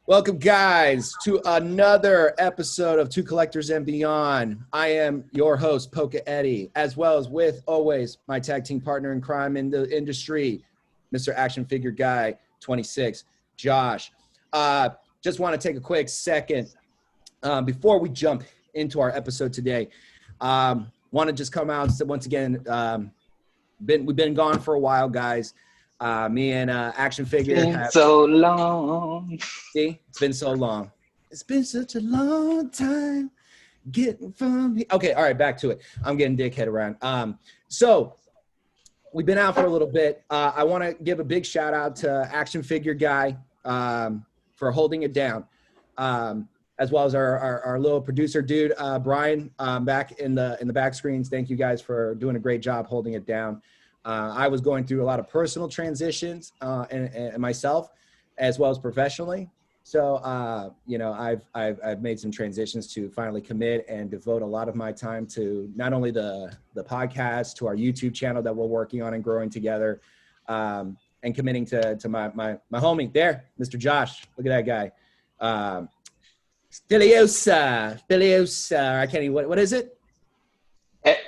Welcome, guys, to another episode of Two Collectors and Beyond. I am your host, Poca Eddie, as well as with always my tag team partner in crime in the industry, Mr. Action Figure Guy 26, Josh. Just want to take a quick second before we jump into our episode today. Want to just come out once again. We've been gone for a while, guys. Me and Action Figure have so long. See, it's been so long. It's been such a long time getting from here. Okay, all right, back to it. I'm getting dickhead around. So we've been out for a little bit. I want to give a big shout out to Action Figure Guy for holding it down, as well as our little producer dude, Brian, back in the back screens. Thank you guys for doing a great job holding it down. I was going through a lot of personal transitions and myself, as well as professionally. So, you know, I've made some transitions to finally commit and devote a lot of my time to not only the podcast, to our YouTube channel that we're working on and growing together, and committing to my homie there, Mr. Josh. Look at that guy. Filiosa. I can't even, what is it?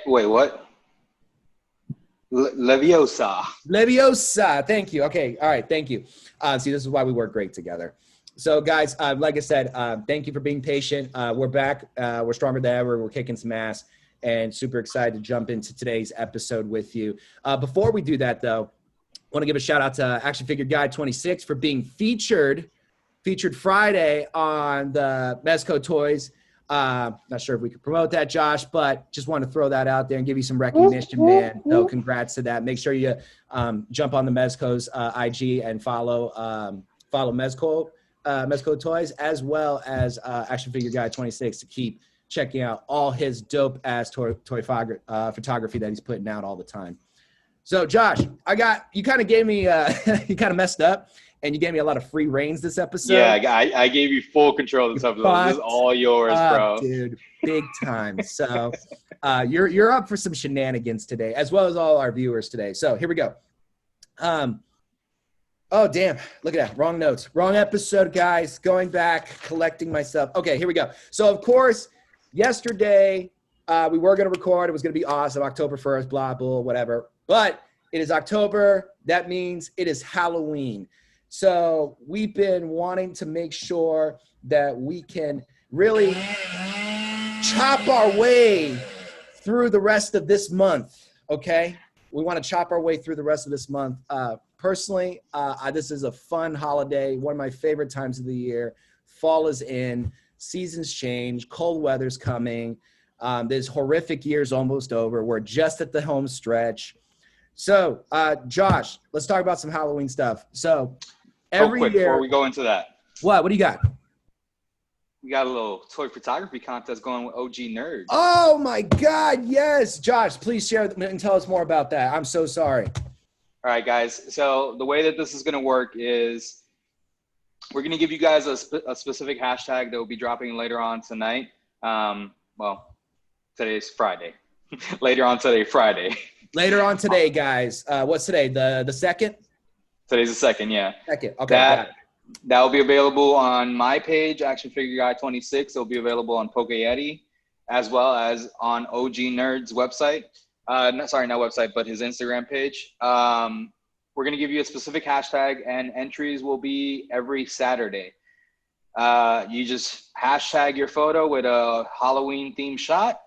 Wait, what? Leviosa. Thank you. Okay. All right. Thank you. See, this is why we work great together. So, guys, like I said, thank you for being patient. We're back. We're stronger than ever. We're kicking some ass and super excited to jump into today's episode with you. Before we do that, though, I want to give a shout out to Action Figure Guy 26 for being featured Friday on the Mezco Toys. Not sure if we could promote that, Josh, but just want to throw that out there and give you some recognition, man. So congrats to that. Make sure you jump on the Mezco's IG and follow Mezco Toys, as well as Action Figure Guy 26 to keep checking out all his dope ass toy photography that he's putting out all the time. So, Josh, you kind of gave me you kind of messed up. And you gave me a lot of free reins this episode. Yeah, I gave you full control of this episode. This is all yours, bro. Dude, big time. So you're up for some shenanigans today, as well as all our viewers today. So here we go. Oh, damn. Look at that. Wrong notes. Wrong episode, guys. Going back, collecting myself. Okay, here we go. So, of course, yesterday we were going to record. It was going to be awesome. October 1st, blah, blah, whatever. But it is October. That means it is Halloween. So we've been wanting to make sure that we can really chop our way through the rest of this month, okay? We want to chop our way through the rest of this month. Personally, this is a fun holiday, one of my favorite times of the year. Fall is in, seasons change, cold weather's coming. This horrific year's almost over. We're just at the home stretch. So, Josh, let's talk about some Halloween stuff. So, every year, before we go into that. What do you got? We got a little toy photography contest going with OG Nerds. Oh, my God, yes. Josh, please share and tell us more about that. I'm so sorry. All right, guys. So, the way that this is going to work is we're going to give you guys a specific hashtag that will be dropping later on tonight. Well, today's Friday. Later on today, Friday. Later on today, guys. What's today? The 2nd? Today's the 2nd, yeah. 2nd. Okay. That will be available on my page, Action Figure Guy 26. It'll be available on Poke Yeti, as well as on OG Nerds website. Not website, but his Instagram page. We're going to give you a specific hashtag, and entries will be every Saturday. You just hashtag your photo with a Halloween-themed shot,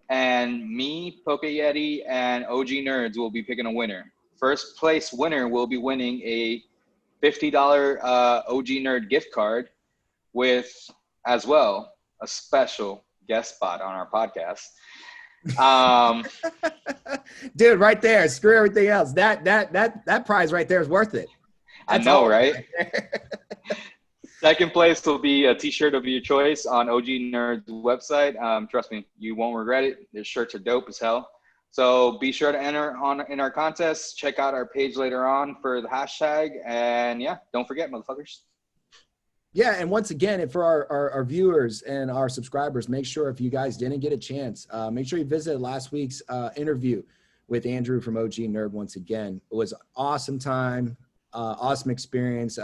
and me, Poke Yeti, and OG Nerds will be picking a winner. First place winner will be winning a $50 OG Nerd gift card with, as well, a special guest spot on our podcast. Dude, right there, screw everything else. That prize right there is worth it. That's I know, right? Second place will be a t-shirt of your choice on OG Nerd's website. Trust me, you won't regret it. Their shirts are dope as hell. So be sure to enter in our contest. Check out our page later on for the hashtag. And yeah, don't forget, motherfuckers. Yeah, and once again, for our viewers and our subscribers, make sure if you guys didn't get a chance, make sure you visit last week's interview with Andrew from OG Nerd once again. It was an awesome time. awesome experience.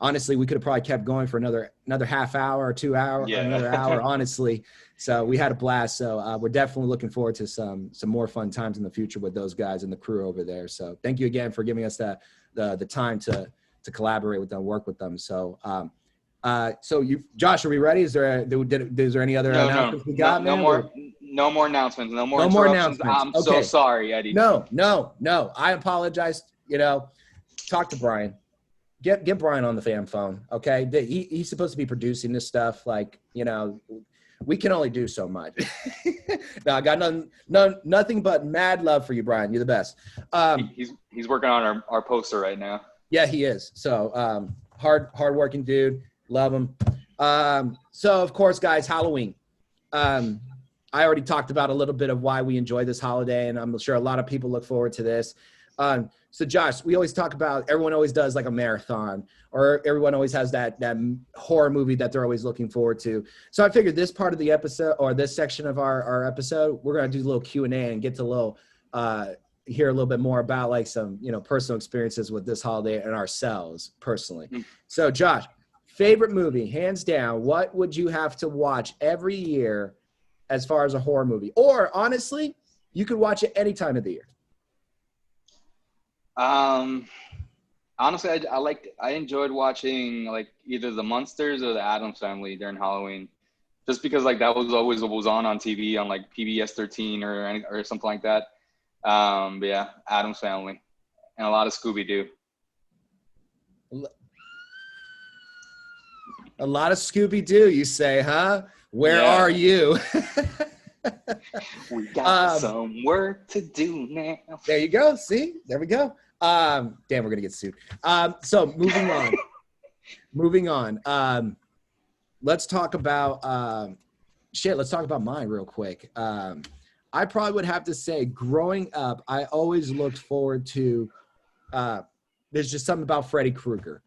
Honestly, we could have probably kept going for another half hour or 2 hour, Yeah. another hour, honestly. So we had a blast. So we're definitely looking forward to some more fun times in the future with those guys and the crew over there. So thank you again for giving us the time to collaborate with them, work with them. So, Josh, are we ready? Is there any other announcements we got, man? No more announcements. No more No more interruptions. announcements. I'm so Okay. sorry, Eddie. No. I apologize. Talk to Brian. Get Brian on the fam phone. Okay. He's supposed to be producing this stuff. Like, we can only do so much. No, I got nothing but mad love for you, Brian. You're the best. He's working on our poster right now. Yeah, he is. So, hard-working dude. Love him. So of course, guys, Halloween. I already talked about a little bit of why we enjoy this holiday, and I'm sure a lot of people look forward to this. So Josh, we always talk about, everyone always does like a marathon, or everyone always has that horror movie that they're always looking forward to. So I figured this part of the episode, or this section of our episode, we're going to do a little Q&A and get to hear a little bit more about like some, personal experiences with this holiday and ourselves personally. Mm-hmm. So Josh, favorite movie, hands down, what would you have to watch every year as far as a horror movie? Or honestly, you could watch it any time of the year. Honestly, I enjoyed watching like either the Munsters or the Addams Family during Halloween, just because like that was always what was on TV on like PBS 13 or something like that. But yeah, Addams Family and a lot of Scooby-Doo. A lot of Scooby-Doo, you say, huh? Where are you? We got some work to do now. There you go. See? There we go. Damn, we're going to get sued. So moving on. Let's talk about let's talk about mine real quick. I probably would have to say growing up, I always looked forward to there's just something about Freddy Krueger.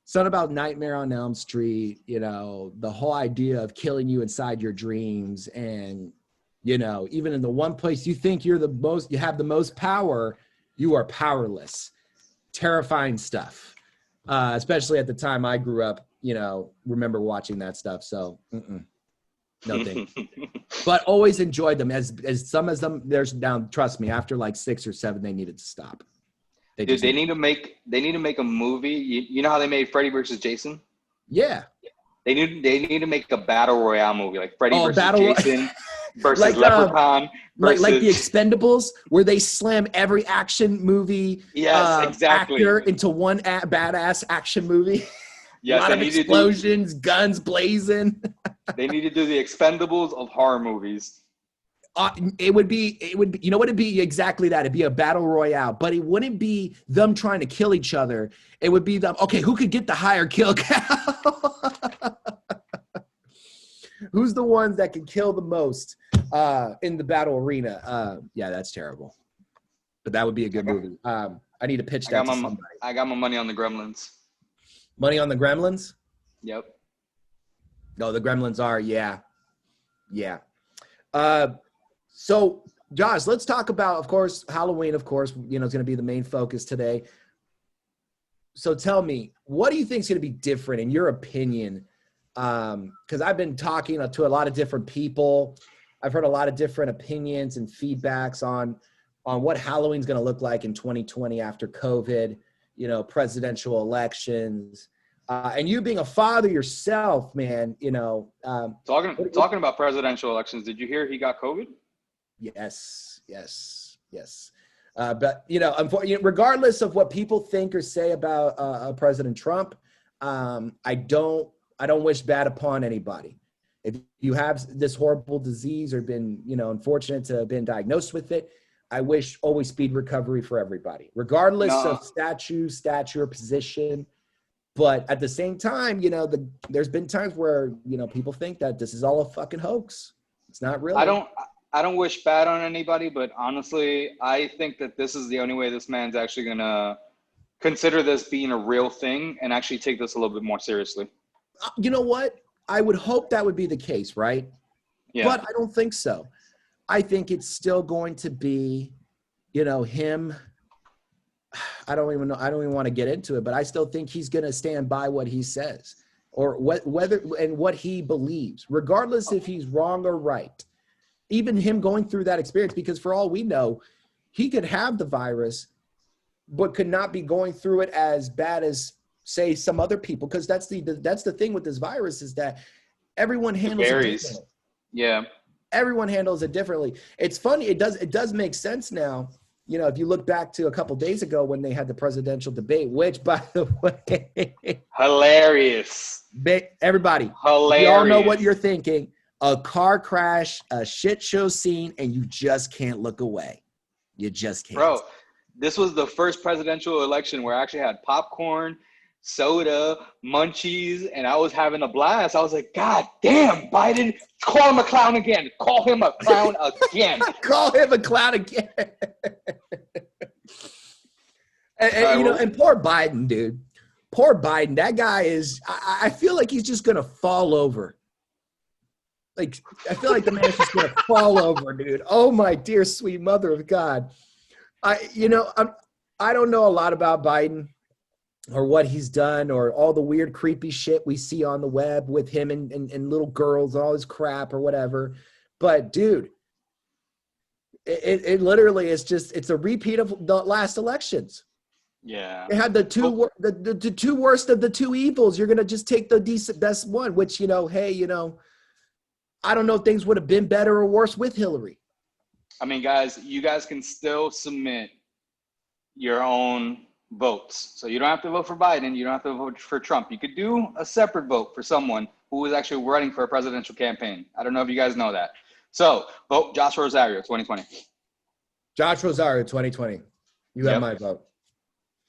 Something about Nightmare on Elm Street, the whole idea of killing you inside your dreams. And, even in the one place you think you have the most power, you are powerless. Terrifying stuff. Especially at the time I grew up, remember watching that stuff. So, no thanks. But always enjoyed them as some of them. There's down. Trust me, after like 6 or 7, they needed to stop. They need to make a movie. You know how they made Freddy versus Jason? Yeah. They need to make a battle royale movie, like Freddy versus Jason versus like, Leprechaun. Like the Expendables, where they slam every action movie actor into one badass action movie. Yes, a lot of explosions, guns blazing. They need to do the Expendables of horror movies. It would be, it'd be exactly that. It'd be a battle royale, but it wouldn't be them trying to kill each other. It would be them, okay, who could get the higher kill count? Who's the ones that can kill the most in the battle arena? Yeah, that's terrible. But that would be a good movie. I need to pitch that to somebody. I got my money on the Gremlins. Money on the Gremlins? Yep. No, the Gremlins are, yeah. So, Josh, let's talk about, of course, Halloween, of course, is going to be the main focus today. So tell me, what do you think is going to be different in your opinion? Because I've been talking to a lot of different people. I've heard a lot of different opinions and feedbacks on what Halloween's going to look like in 2020 after COVID, presidential elections. And you being a father yourself, man, talking about presidential elections, did you hear he got COVID? Yes. But regardless of what people think or say about President Trump, I don't wish bad upon anybody. If you have this horrible disease or been, unfortunate to have been diagnosed with it, I wish always speed recovery for everybody, regardless of stature, position. But at the same time, there's been times where, people think that this is all a fucking hoax. It's not real. I don't wish bad on anybody, but honestly, I think that this is the only way this man's actually going to consider this being a real thing and actually take this a little bit more seriously. You know what? I would hope that would be the case, right? Yeah. But I don't think so. I think it's still going to be, him. I don't even know. I don't even want to get into it, but I still think he's going to stand by what he says or whether and what he believes, regardless if he's wrong or right. Even him going through that experience, because for all we know, he could have the virus, but could not be going through it as bad as, say, some other people. Because that's the thing with this virus is that everyone handles it differently. Yeah. Everyone handles it differently. It's funny. It does make sense now. You know, if you look back to a couple days ago when they had the presidential debate, which, by the way, hilarious. Everybody, hilarious. We all know what you're thinking. A car crash, a shit show scene, and you just can't look away. You just can't. Bro, this was the first presidential election where I actually had popcorn, soda, munchies, and I was having a blast. I was like, God damn, Biden, call him a clown again. Call him a clown again. Call him a clown again. And poor Biden, dude. Poor Biden. That guy is, I feel like he's just going to fall over. Like, I feel like the man's just going to fall over, dude. Oh, my dear sweet mother of God. I don't know a lot about Biden or what he's done or all the weird, creepy shit we see on the web with him and little girls and all this crap or whatever. But, dude, it literally is just, it's a repeat of the last elections. Yeah. They had the two worst of the two evils. You're going to just take the best one, which, hey, I don't know if things would have been better or worse with Hillary. I mean, guys, you guys can still submit your own votes. So you don't have to vote for Biden. You don't have to vote for Trump. You could do a separate vote for someone who is actually running for a presidential campaign. I don't know if you guys know that. So vote Josh Rosario 2020. Josh Rosario 2020. You have my vote.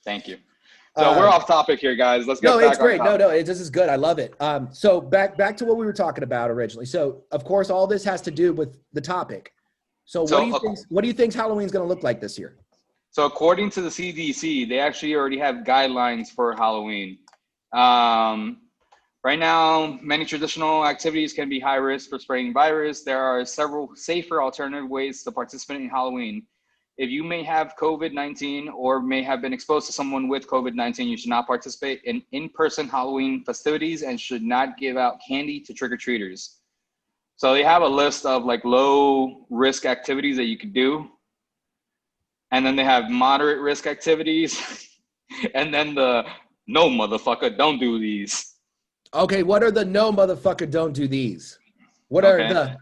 Thank you. So we're off topic here, guys. Let's get back on it's great. topic. This is good. I love it. So back to what we were talking about originally. So of course, all this has to do with the topic. So what do you think Halloween's going to look like this year? So according to the CDC, they actually already have guidelines for Halloween. Right now, many traditional activities can be high risk for spreading virus. There are several safer alternative ways to participate in Halloween. If you may have COVID-19 or may have been exposed to someone with COVID-19, you should not participate in in-person Halloween festivities and should not give out candy to trick-or-treaters. So they have a list of like low risk activities that you could do. And then they have moderate risk activities. And then the no motherfucker, don't do these. Okay, what are the no motherfucker, don't do these? What are the...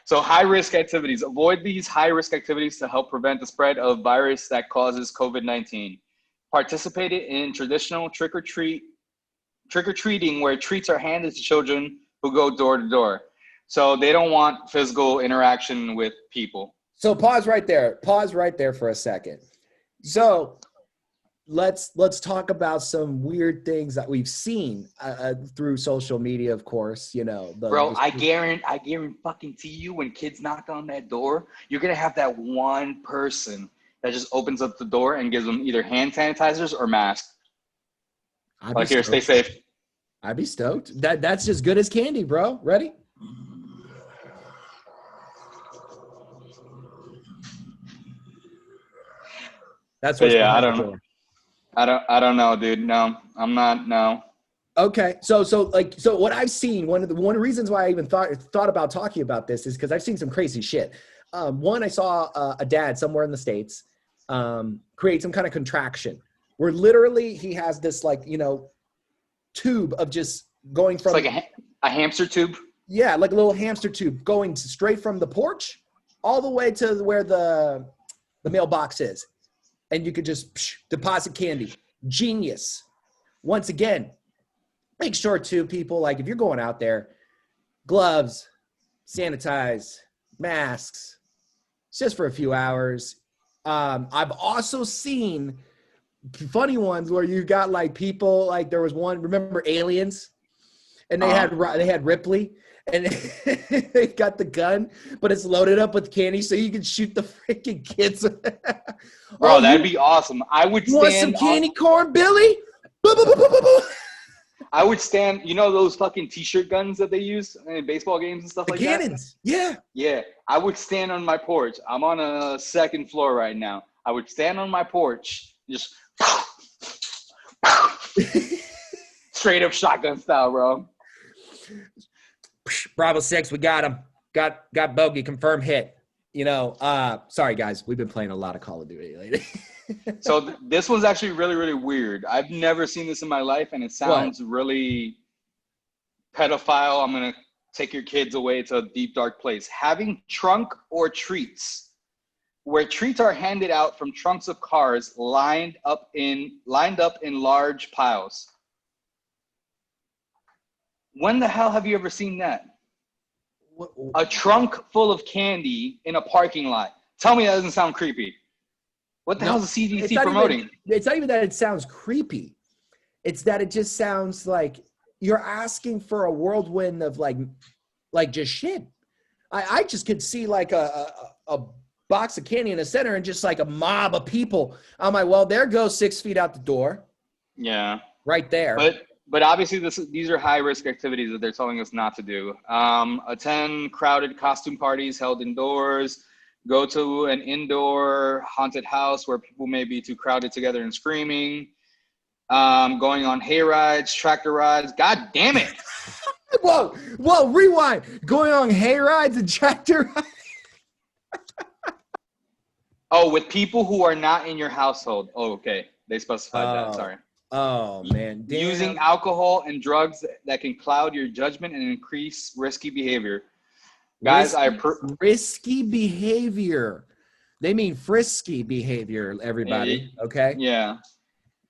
So high-risk activities. Avoid these high-risk activities to help prevent the spread of virus that causes COVID-19. Participate in traditional trick-or-treating where treats are handed to children who go door to door. So they don't want physical interaction with people. So pause right there. Pause right there for a second. So let's talk about some weird things that we've seen through social media, of course. Bro, I guarantee fucking to you, when kids knock on that door, you're gonna have that one person that just opens up the door and gives them either hand sanitizers or masks. Like, here, stay safe. I'd be stoked. That's as good as candy, bro. Ready? That's what's I don't know. I don't know, dude. No, I'm not. No. Okay. So what I've seen, one of the reasons why I even thought about talking about this is because I've seen some crazy shit. One, I saw a dad somewhere in the States create some kind of contraction where literally he has this tube of just going from it's like a hamster tube. Yeah, like a little hamster tube going straight from the porch all the way to where the mailbox is. And you could just deposit candy. Genius. Once again, make sure too, people, like if you're going out there, gloves, sanitize, masks. It's just for a few hours. I've also seen funny ones where you got like people, like there was one, remember Aliens? And they had Ripley. And they've got the gun, but it's loaded up with candy, so you can shoot the freaking kids. Bro, that'd be awesome. I would want some candy corn, Billy? I would stand, you know, those fucking t-shirt guns that they use in baseball games and stuff The like cannons. Yeah. that? Yeah. I would stand on my porch. I'm on a second floor right now. I would stand on my porch, just straight up shotgun style, bro. Bravo 6, we got him. Got bogey, confirmed hit. You know, sorry guys, we've been playing a lot of Call of Duty lately. So this one's actually really, really weird. I've never seen this in my life, and it sounds really pedophile. I'm gonna take your kids away to a deep, dark place. Having trunk or treats, where treats are handed out from trunks of cars lined up in large piles. When the hell have you ever seen that? A trunk full of candy in a parking lot. Tell me that doesn't sound creepy. What the hell is the CDC promoting? It's not even that it sounds creepy. It's that it just sounds like you're asking for a whirlwind of like just shit. I just could see like a box of candy in the center and just like a mob of people. I'm like, well, there goes 6 feet out the door. Yeah. Right there. But obviously these are high risk activities that they're telling us not to do. Attend crowded costume parties held indoors. Go to an indoor haunted house where people may be too crowded together and screaming. Going on hay rides, tractor rides. God damn it. Whoa, rewind. Going on hay rides and tractor rides. Oh, with people who are not in your household. Oh, okay. They specified that. Sorry. Oh, man. Damn. Using alcohol and drugs that can cloud your judgment and increase risky behavior. Guys, risky behavior. They mean frisky behavior, everybody. Okay? Yeah.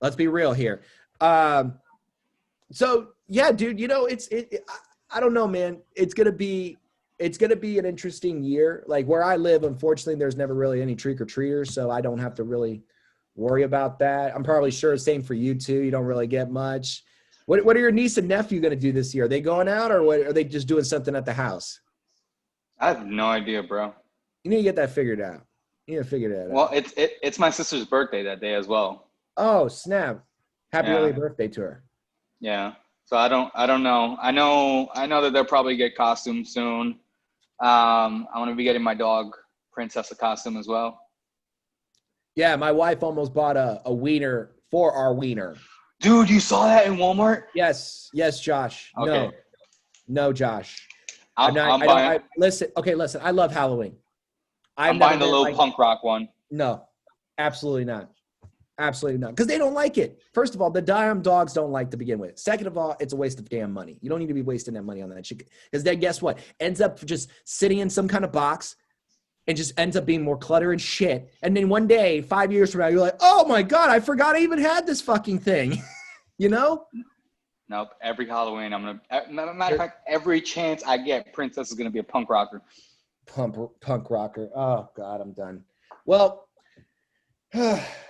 Let's be real here. So, yeah, dude, you know, I don't know, man. It's going to be an interesting year. Like where I live, unfortunately, there's never really any trick-or-treaters, so I don't have to really worry about that. I'm probably sure same for you too. You don't really get much. What are your niece and nephew going to do this year? Are they going out or what? Are they just doing something at the house? I have no idea, bro. You need to get that figured out. You need to figure that out. Well, it's my sister's birthday that day as well. Oh, snap. Happy early birthday to her. Yeah. So I don't know. I know that they'll probably get costumes soon. I'm going to be getting my dog Princess a costume as well. Yeah, my wife almost bought a wiener for our wiener. Dude, you saw that in Walmart? Yes, Josh. Okay. No, Josh. Listen. I love Halloween. I'm buying the little punk rock one. No, absolutely not. Absolutely not. Because they don't like it. First of all, the damn dogs don't like to begin with. Second of all, it's a waste of damn money. You don't need to be wasting that money on that shit. Because then guess what? Ends up just sitting in some kind of box and just ends up being more clutter and shit. And then one day, 5 years from now, you're like, oh my God, I forgot I even had this fucking thing. You know? Nope. Every Halloween, matter of fact, every chance I get, Princess is going to be a punk rocker. Punk rocker. Oh God, I'm done. Well,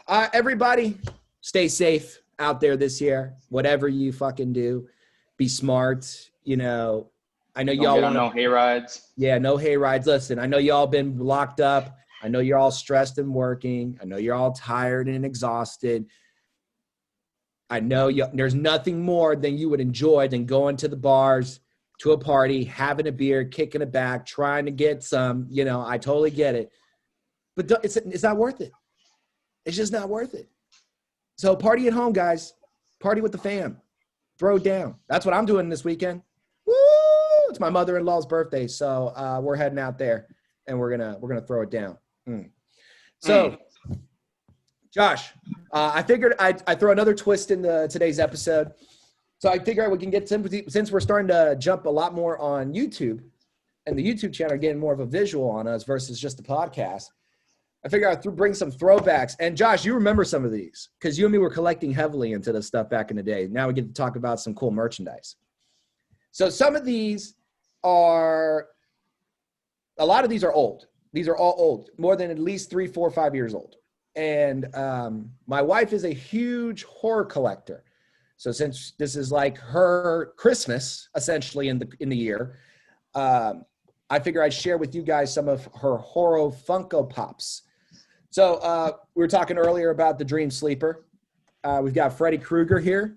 everybody stay safe out there this year. Whatever you fucking do, be smart. You know, I know y'all want no hay rides. Yeah, no hay rides. Listen, I know y'all been locked up. I know you're all stressed and working. I know you're all tired and exhausted. I know there's nothing more than you would enjoy than going to the bars, to a party, having a beer, kicking it back, trying to get some. You know, I totally get it. But it's not worth it. It's just not worth it. So party at home, guys. Party with the fam. Throw down. That's what I'm doing this weekend. Woo! It's my mother-in-law's birthday, so we're heading out there, and we're gonna throw it down. So, Josh, I figured I'd throw another twist in today's episode. So I figured we can get sympathy since we're starting to jump a lot more on YouTube, and the YouTube channel are getting more of a visual on us versus just the podcast. I figured I'd bring some throwbacks. And Josh, you remember some of these because you and me were collecting heavily into this stuff back in the day. Now we get to talk about some cool merchandise. So some of these a lot of these are old. These are all old, more than at least 3, 4, 5 years old. And my wife is a huge horror collector. So since this is like her Christmas, essentially in the year, I figure I'd share with you guys some of her horror Funko Pops. So we were talking earlier about the Dream Sleeper. We've got Freddy Krueger here.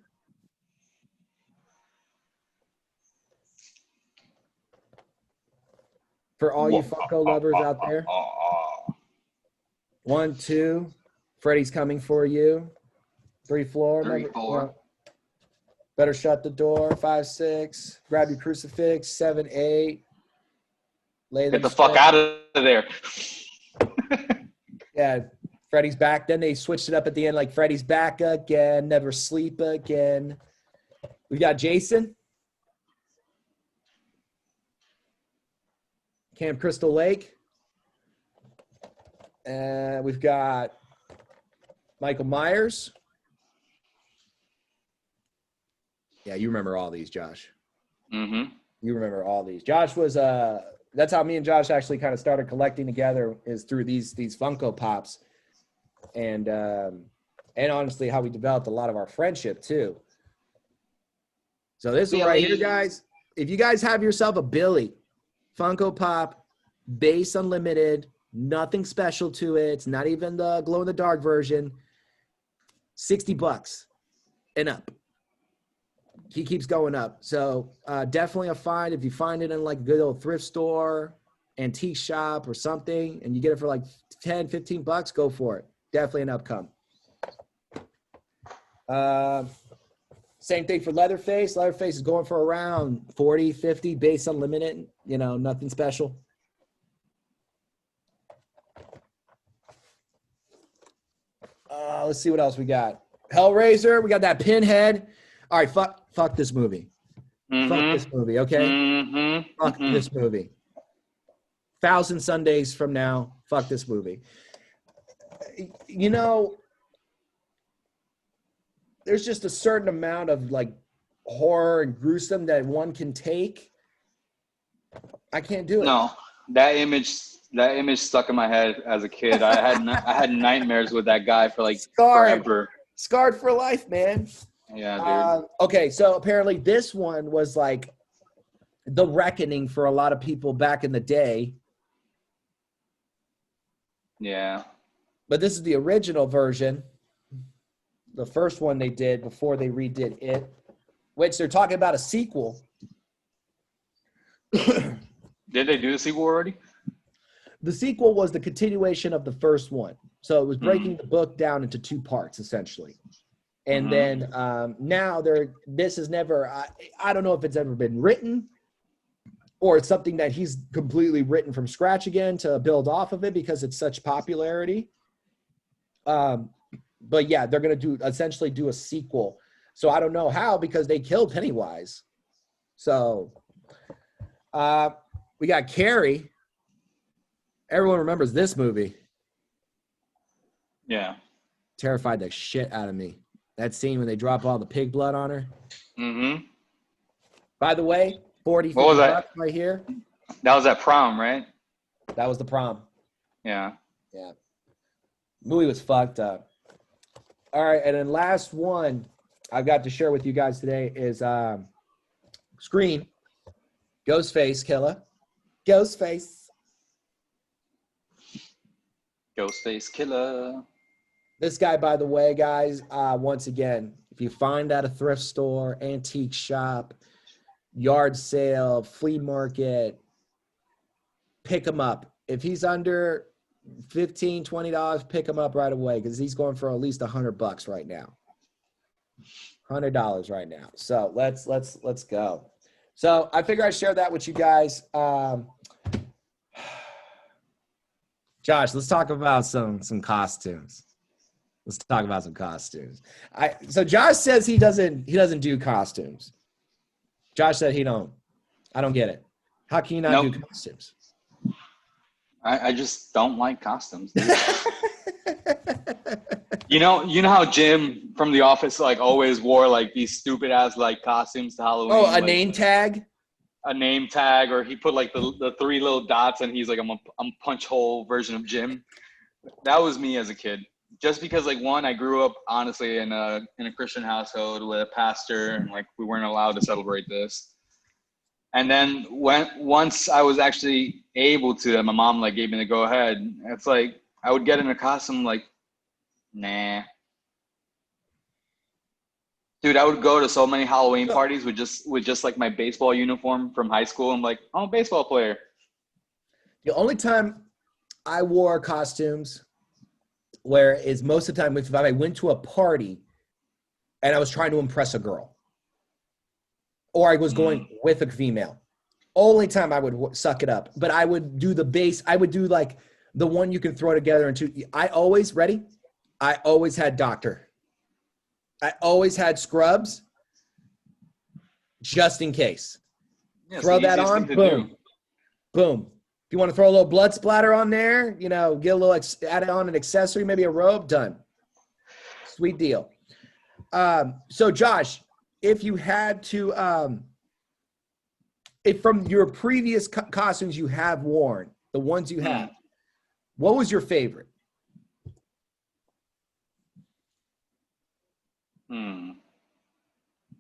for all you Funko lovers out there. 1, 2. Freddy's coming for you. 3, 4. 3, 4. Better shut the door. 5, 6. Grab your crucifix. 7, 8. Lay Get the fuck out of there. Yeah, Freddy's back. Then they switched it up at the end, like Freddy's back again, never sleep again. We got Jason. Camp Crystal Lake. And we've got Michael Myers. Yeah, you remember all these, Josh. Mm-hmm. You remember all these. Josh was that's how me and Josh actually kind of started collecting together, is through these Funko Pops. And honestly, how we developed a lot of our friendship too. So this one right here, guys, if you guys have yourself a Billy Funko Pop, base unlimited, nothing special to it. It's not even the glow in the dark version. $60 and up. He keeps going up. So definitely a find. If you find it in like a good old thrift store, antique shop or something, and you get it for like 10, $15, go for it. Definitely an upcome. Same thing for Leatherface. Leatherface is going for around 40, 50, base unlimited, you know, nothing special. Let's see what else we got. Hellraiser, we got that Pinhead. All right, fuck this movie. Mm-hmm. Fuck this movie, okay? Mm-hmm. Fuck this movie. 1,000 Sundays from now, fuck this movie. You know, there's just a certain amount of like horror and gruesome that one can take. I can't do it. No, that image stuck in my head as a kid. I had nightmares with that guy for like forever. Scarred for life, man. Yeah, dude. Okay, so apparently this one was like the reckoning for a lot of people back in the day. Yeah. But this is the original version. The first one they did before they redid it, which they're talking about a sequel. Did they do the sequel already? The sequel was the continuation of the first one. So it was breaking the book down into 2 parts, essentially. And then now this is never, I don't know if it's ever been written or it's something that he's completely written from scratch again to build off of it because it's such popularity. But yeah, they're going to essentially do a sequel. So I don't know how, because they killed Pennywise. So we got Carrie. Everyone remembers this movie. Yeah. Terrified the shit out of me. That scene when they drop all the pig blood on her. Mm-hmm. By the way, 40, what was that? Right here. That was at prom, right? That was the prom. Yeah. Yeah. Movie was fucked up. All right, and then last one I've got to share with you guys today is Scream. Ghostface killer. Ghostface. Ghostface killer. This guy, by the way, guys, once again, if you find at a thrift store, antique shop, yard sale, flea market, pick him up. If he's under $15, $20, pick him up right away because he's going for at least $100 right now. $100 right now. So let's go. So I figure I'd share that with you guys. Josh, let's talk about some costumes. Let's talk about some costumes. So Josh says he doesn't do costumes. Josh said he don't. I don't get it. How can you not do costumes? I just don't like costumes. You know how Jim from The Office like always wore like these stupid ass like costumes to Halloween. Oh, a like, name tag? A name tag, or he put like the 3 little dots and he's like, I'm a punch hole version of Jim. That was me as a kid. Just because like one, I grew up honestly in a Christian household with a pastor and like we weren't allowed to celebrate this. And then once I was actually able to, and my mom like gave me the go ahead, it's like I would get in a costume like, nah. Dude, I would go to so many Halloween parties with just like my baseball uniform from high school. I'm like, I'm a baseball player. The only time I wore costumes, where is most of the time if I went to a party and I was trying to impress a girl, or I was going with a female. Only time I would suck it up, but I would do the base. I would do like the one you can throw together into. I always had Doctor. I always had Scrubs, just in case. Yeah, Throw that on, boom, boom. If you want to throw a little blood splatter on there, you know, get a little add it on an accessory, maybe a robe, done. Sweet deal. So Josh, if you had to, if from your previous costumes you have worn, the ones you have, what was your favorite?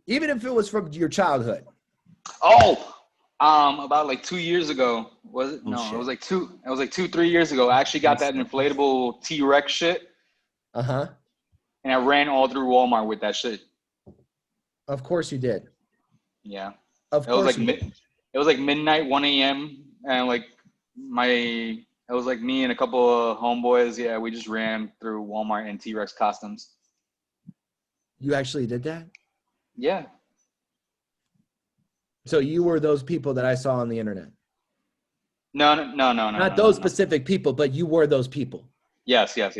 Even if it was from your childhood. Oh, about like 2 years ago. Was it? Oh, No, shit. it was like 2-3 years ago. I actually got that inflatable T-Rex shit. Uh-huh. And I ran all through Walmart with that shit. Of course you did. Yeah. Of It was course like it was like midnight, 1 a.m. and like it was like me and a couple of homeboys. Yeah, we just ran through Walmart in T-Rex costumes. You actually did that? Yeah. So you were those people that I saw on the internet. No. Not those specific people, but you were those people. Yes. All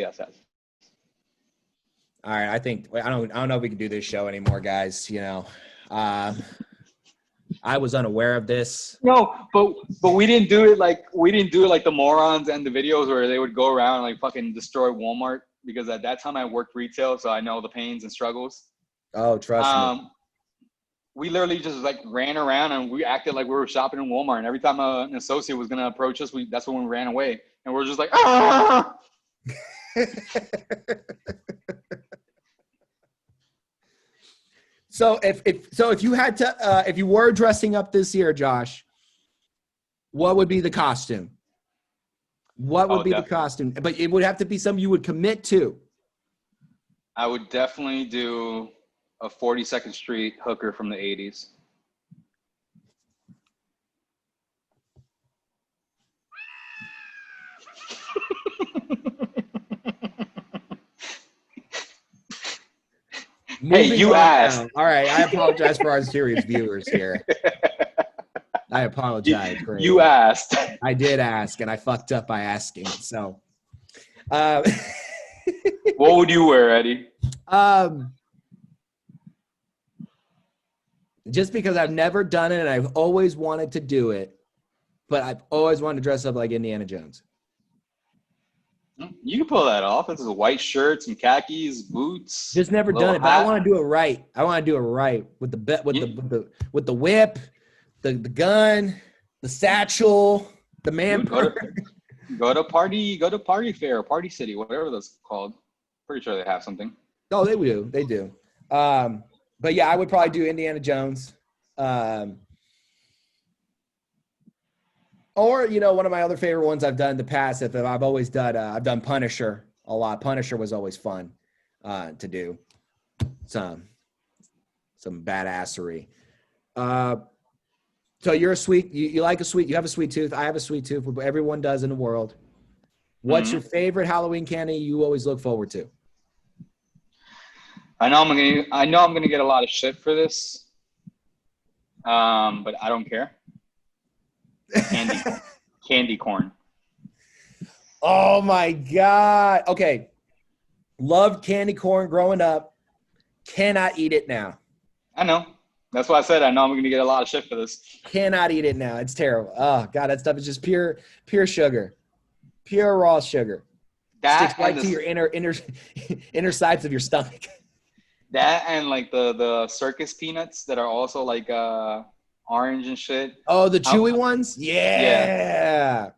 right, I don't know if we can do this show anymore, guys. You know, I was unaware of this. No, but we didn't do it like the morons and the videos where they would go around and like fucking destroy Walmart, because at that time I worked retail, so I know the pains and struggles. Oh, trust me. We literally just like ran around and we acted like we were shopping in Walmart, and every time an associate was gonna approach us, that's when we ran away, and we're just like, ah! So if you had to if you were dressing up this year, Josh, what would be the costume? What would be the costume? But it would have to be something you would commit to. I would definitely do a 42nd Street hooker from the 80s. Hey, you asked. Now. All right, I apologize for our serious viewers here. I apologize. You asked. I did ask, and I fucked up by asking. So, what would you wear, Eddie? Just because I've never done it and I've always wanted to do it, but I've always wanted to dress up like Indiana Jones. You can pull that off. It's a white shirt, some khakis, boots. Just never done it, but I want to do it right. I want to do it right with the whip, the gun, the satchel, the man. Go to Party Fair, Party City, whatever that's called. Pretty sure they have something. Oh, they do. They do. But yeah, I would probably do Indiana Jones. Or, you know, one of my other favorite ones I've done in the past, I've always done, I've done Punisher a lot. Punisher was always fun to do. Some badassery. So you're a you like a sweet, you have a sweet tooth. I have a sweet tooth. Everyone does in the world. What's your favorite Halloween candy you always look forward to? I know I'm gonna get a lot of shit for this, but I don't care. Candy corn. Oh my God. Okay. Loved candy corn growing up. Cannot eat it now. I know. That's why I said I know I'm going to get a lot of shit for this. Cannot eat it now. It's terrible. Oh God, that stuff is just pure sugar. Pure raw sugar. Sticks right to your inner sides of your stomach. That and like the circus peanuts that are also like orange and shit. Oh, the chewy ones? Yeah.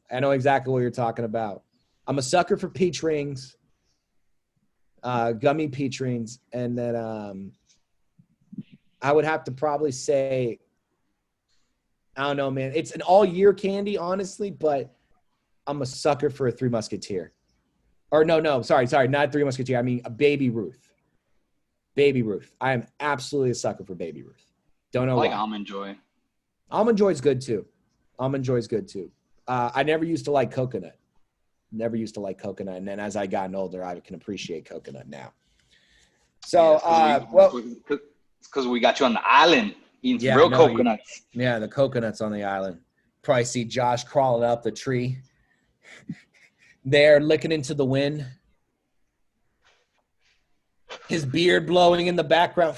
I know exactly what you're talking about. I'm a sucker for peach rings, gummy peach rings, and then I would have to probably say, I don't know, man. It's an all-year candy, honestly, but I'm a sucker for a Three Musketeer. Or no, sorry, not Three Musketeer. I mean a Baby Ruth. Baby Ruth. I am absolutely a sucker for Baby Ruth. Don't know why. Almond Joy. Almond Joy's good too. I never used to like coconut. Never used to like coconut. And then as I gotten older, I can appreciate coconut now. So, it's because we got you on the island eating some real coconuts. Yeah, the coconuts on the island. Probably see Josh crawling up the tree there, licking into the wind. His beard blowing in the background.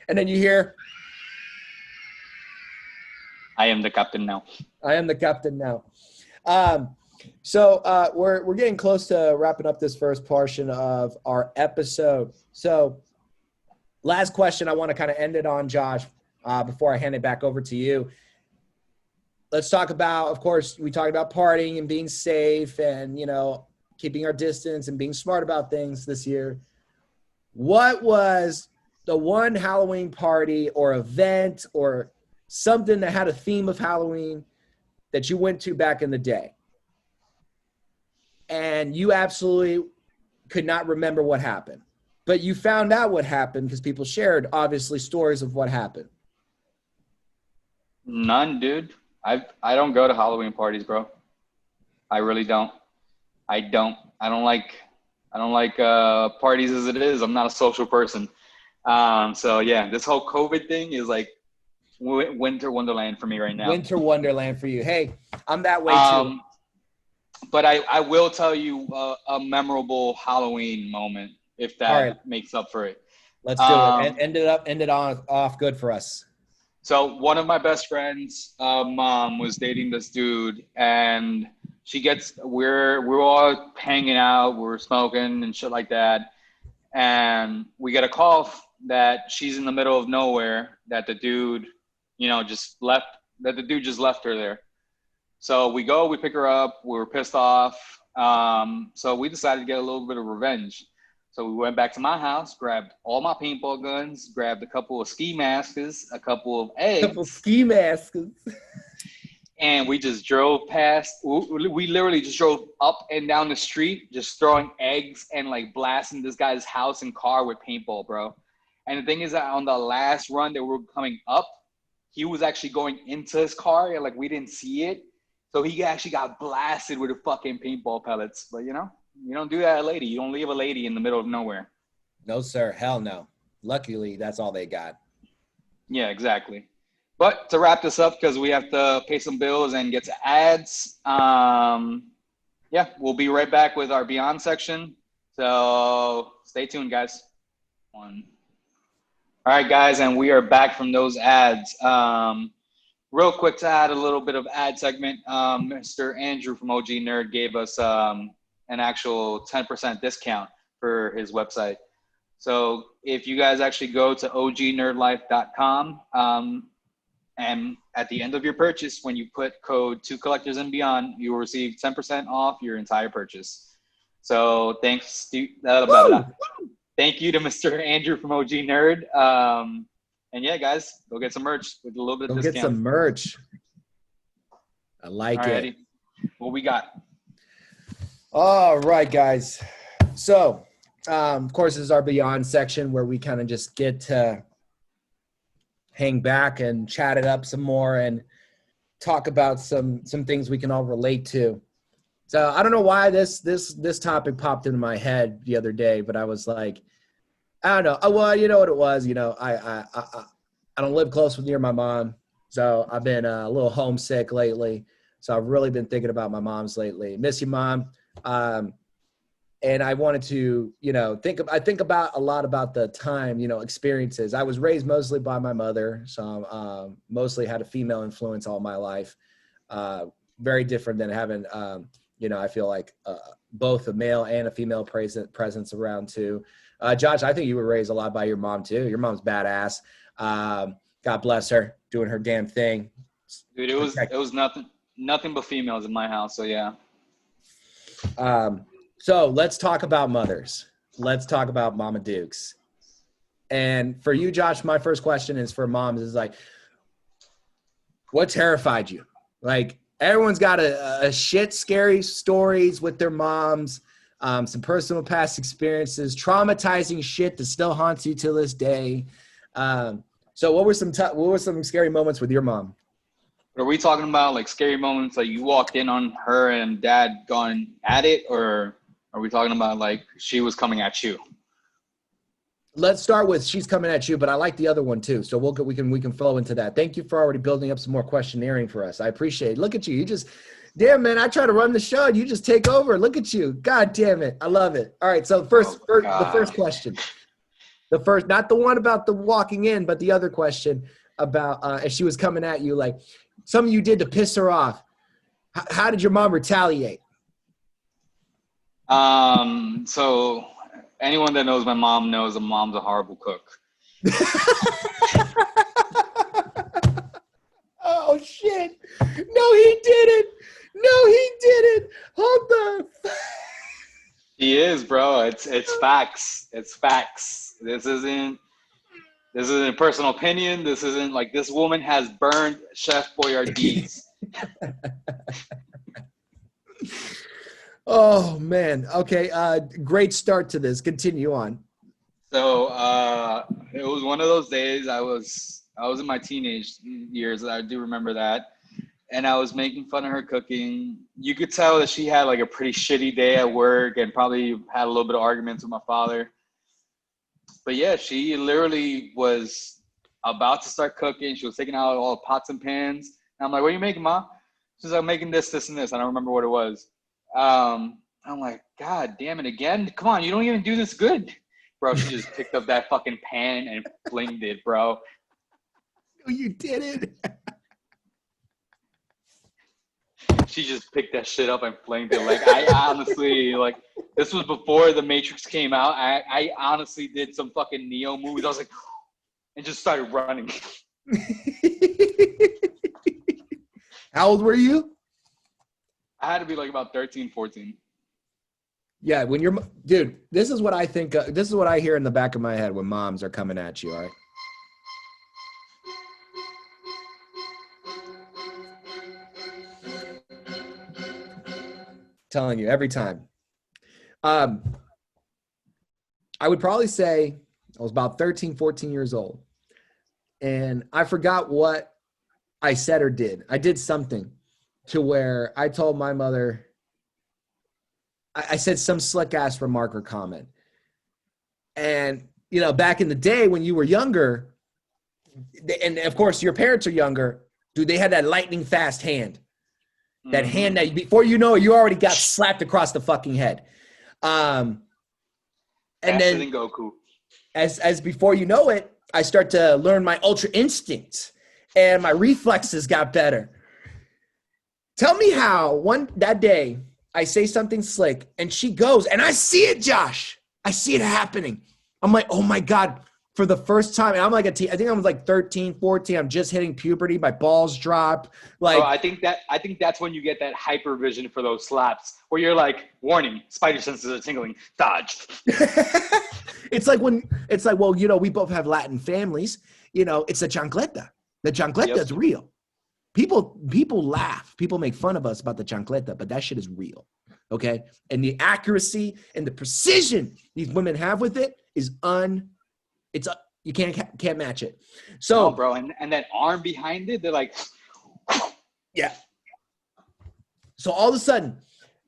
And then you hear, I am the captain now. I am the captain now. So we're getting close to wrapping up this first portion of our episode. So last question I want to kind of end it on, Josh, before I hand it back over to you. Let's talk about, of course, we talked about partying and being safe and, you know, keeping our distance and being smart about things this year. What was the one Halloween party or event or something that had a theme of Halloween that you went to back in the day and you absolutely could not remember what happened, but you found out what happened because people shared, obviously, stories of what happened? None, dude. I don't go to Halloween parties, bro. I really don't. I don't like parties as it is. I'm not a social person. So yeah, this whole COVID thing is like winter wonderland for me right now. Winter wonderland for you. Hey, I'm that way too. But I will tell you a memorable Halloween moment, if that makes up for it. Let's do it. End it off good for us. So one of my best friends' mom was dating this dude, and we're all hanging out, we're smoking and shit like that, and we get a call that she's in the middle of nowhere, that the dude, just left her there. So we pick her up, we were pissed off, so we decided to get a little bit of revenge. So we went back to my house, grabbed all my paintball guns, grabbed a couple of ski masks, a couple of eggs. And we just drove past. We literally just drove up and down the street, just throwing eggs and like blasting this guy's house and car with paintball, bro. And the thing is that on the last run that we were coming up, he was actually going into his car and like we didn't see it. So he actually got blasted with the fucking paintball pellets. But you don't do that to a lady. You don't leave a lady in the middle of nowhere. No, sir. Hell no. Luckily, that's all they got. Yeah, exactly. But to wrap this up, because we have to pay some bills and get to ads, we'll be right back with our Beyond section. So stay tuned, guys. All right, guys, and we are back from those ads. Real quick to add a little bit of ad segment, Mr. Andrew from OG Nerd gave us an actual 10% discount for his website. So if you guys actually go to ognerdlife.com, and at the end of your purchase, when you put code 2Collectors and Beyond, you will receive 10% off your entire purchase. So thank you to Mr. Andrew from OG Nerd. And yeah, guys, go get some merch with a little bit of discount. Go get some merch. I like it. Alrighty. What we got? All right, guys. So, of course, this is our Beyond section where we kind of just get to hang back and chat it up some more and talk about some things we can all relate to. So I don't know why this topic popped into my head the other day, but I was like, I don't know. Oh, well, you know what it was. I don't live close near my mom, so I've been a little homesick lately. So I've really been thinking about my mom's lately. Miss you, Mom. And I wanted to, I think about a lot about the time, experiences. I was raised mostly by my mother, so mostly had a female influence all my life. Very different than having, I feel like both a male and a female presence around too. Josh, I think you were raised a lot by your mom too. Your mom's badass. God bless her, doing her damn thing. Dude, it was nothing but females in my house. So yeah. So let's talk about mothers. Let's talk about Mama Dukes. And for you, Josh, my first question is for moms is like, what terrified you? Like everyone's got a shit scary stories with their moms, some personal past experiences, traumatizing shit that still haunts you till this day. So what were some scary moments with your mom? Are we talking about like scary moments like you walked in on her and dad gone at it, or are we talking about like she was coming at you? Let's start with she's coming at you, but I like the other one too. So we can flow into that. Thank you for already building up some more questionnaering for us. I appreciate it. Look at you. You just, damn man, I try to run the show and you just take over. Look at you. God damn it. I love it. All right. So the first question, not the one about the walking in, but the other question about if she was coming at you, like something you did to piss her off. How did your mom retaliate? So anyone that knows my mom knows that mom's a horrible cook. Oh shit! No, he didn't. No, he didn't. Hold on. She is, bro. It's facts. It's facts. This isn't personal opinion. This isn't like this woman has burned Chef Boyardee's. Oh man. Okay. Great start to this. Continue on. So it was one of those days. I was in my teenage years. I do remember that. And I was making fun of her cooking. You could tell that she had like a pretty shitty day at work and probably had a little bit of arguments with my father. But yeah, she literally was about to start cooking. She was taking out all the pots and pans. And I'm like, what are you making, Ma? She's like, I'm making this, this, and this. I don't remember what it was. I'm like, God damn it again. Come on, you don't even do this good. Bro, she just picked up that fucking pan and flinged it, bro. No, you didn't. She just picked that shit up and flinged it. Like, I honestly, like, this was before The Matrix came out. I honestly did some fucking Neo movies. I was like, and just started running. How old were you? I had to be like about 13, 14. Yeah, when you're, dude, this is what I think, this is what I hear in the back of my head when moms are coming at you, all right? Telling you every time. I would probably say I was about 13, 14 years old. And I forgot what I said or did. I did something to where I told my mother, I said some slick ass remark or comment. And, you know, back in the day when you were younger, and of course your parents are younger, dude, they had that lightning fast hand. That hand that before you know it, you already got slapped across the fucking head. And Faster then than Goku. As before you know it, I start to learn my ultra instincts and my reflexes got better. Tell me how that day I say something slick and she goes and I see it, Josh. I see it happening. I'm like, oh my God, for the first time. And I'm like I think I was like 13, 14. I'm just hitting puberty. My balls drop. Like, I think that's when you get that hyper vision for those slaps where you're like, warning, spider senses are tingling, dodge. It's like, well, you know, we both have Latin families. You know, it's a chancleta. The chancleta is real. People laugh. People make fun of us about the chancleta, but that shit is real. Okay. And the accuracy and the precision these women have with it is you can't match it. So, bro, and that arm behind it, they're like, yeah. So all of a sudden,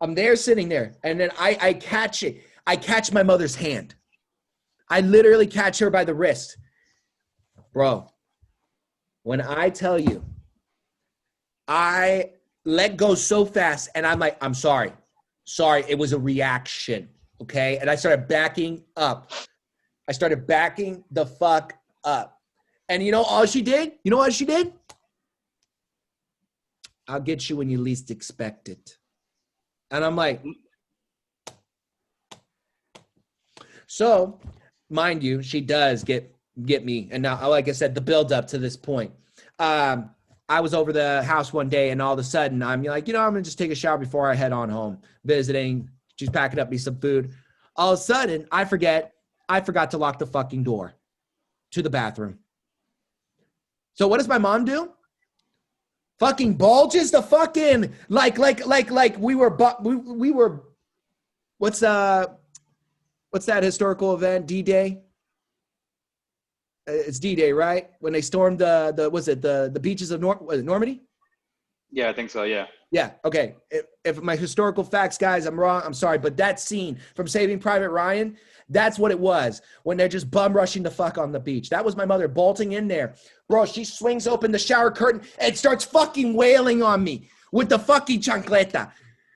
I'm there sitting there, and then I catch it. I catch my mother's hand. I literally catch her by the wrist. Bro, when I tell you, I let go so fast, and I'm like, I'm sorry. Sorry, it was a reaction, okay? And I started backing up. I started backing the fuck up. And you know all she did? You know what she did? I'll get you when you least expect it. And I'm like, so mind you, she does get me. And now, like I said, the build up to this point. I was over the house one day and all of a sudden I'm like, you know, I'm going to just take a shower before I head on home, visiting. She's packing up me some food. All of a sudden I forgot to lock the fucking door to the bathroom. So what does my mom do? Fucking bulges the fucking like we were what's that historical event? D-Day? It's D-Day, right? When they stormed the beaches of Normandy? Yeah, I think so. Yeah. Yeah. Okay. If my historical facts, guys, I'm wrong. I'm sorry. But that scene from Saving Private Ryan, that's what it was when they're just bum rushing the fuck on the beach. That was my mother bolting in there. Bro, she swings open the shower curtain and starts fucking wailing on me with the fucking chancleta.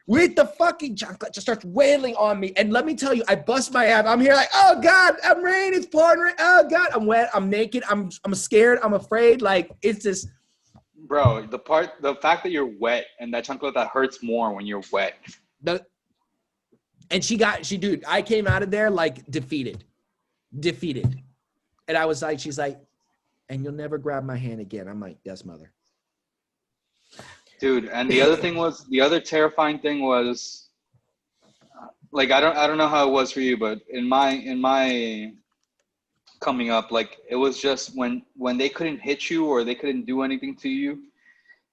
With the fucking chancleta. Just starts wailing on me. And let me tell you, I bust my ass. I'm here like, oh God, I'm rain. It's pouring rain. Oh God, I'm wet. I'm naked. I'm scared. I'm afraid. Like, it's just. Bro, the fact that you're wet and that chunk that hurts more when you're wet. Dude, I came out of there like defeated. And I was like, she's like, and you'll never grab my hand again. I'm like, yes, mother. Dude, and the other terrifying thing was, like, I don't know how it was for you, but in my coming up, like, it was just when they couldn't hit you or they couldn't do anything to you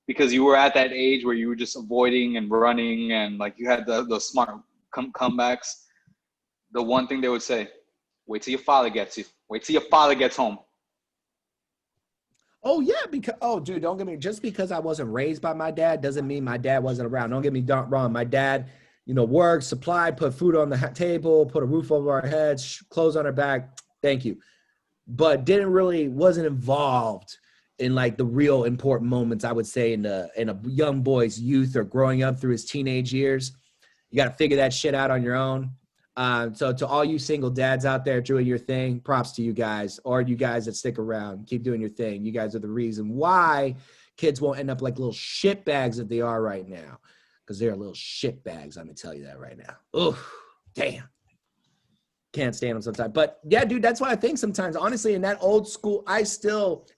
because you were at that age where you were just avoiding and running and like you had the smart comebacks. The one thing they would say, wait till your father gets you. Wait till your father gets home. Oh yeah, dude, don't get me, just because I wasn't raised by my dad doesn't mean my dad wasn't around. Don't get me wrong. My dad, worked, supplied, put food on the table, put a roof over our heads, clothes on our back. Thank you. But wasn't involved in like the real important moments, I would say, in a young boy's youth or growing up through his teenage years. You got to figure that shit out on your own. So to all you single dads out there doing your thing, props to you guys, or you guys that stick around, keep doing your thing. You guys are the reason why kids won't end up like little shit bags that they are right now, because they're little shit bags. I'm gonna tell you that right now. Oh, damn. Can't stand them sometimes. But yeah, dude, that's what I think sometimes. Honestly, in that old school,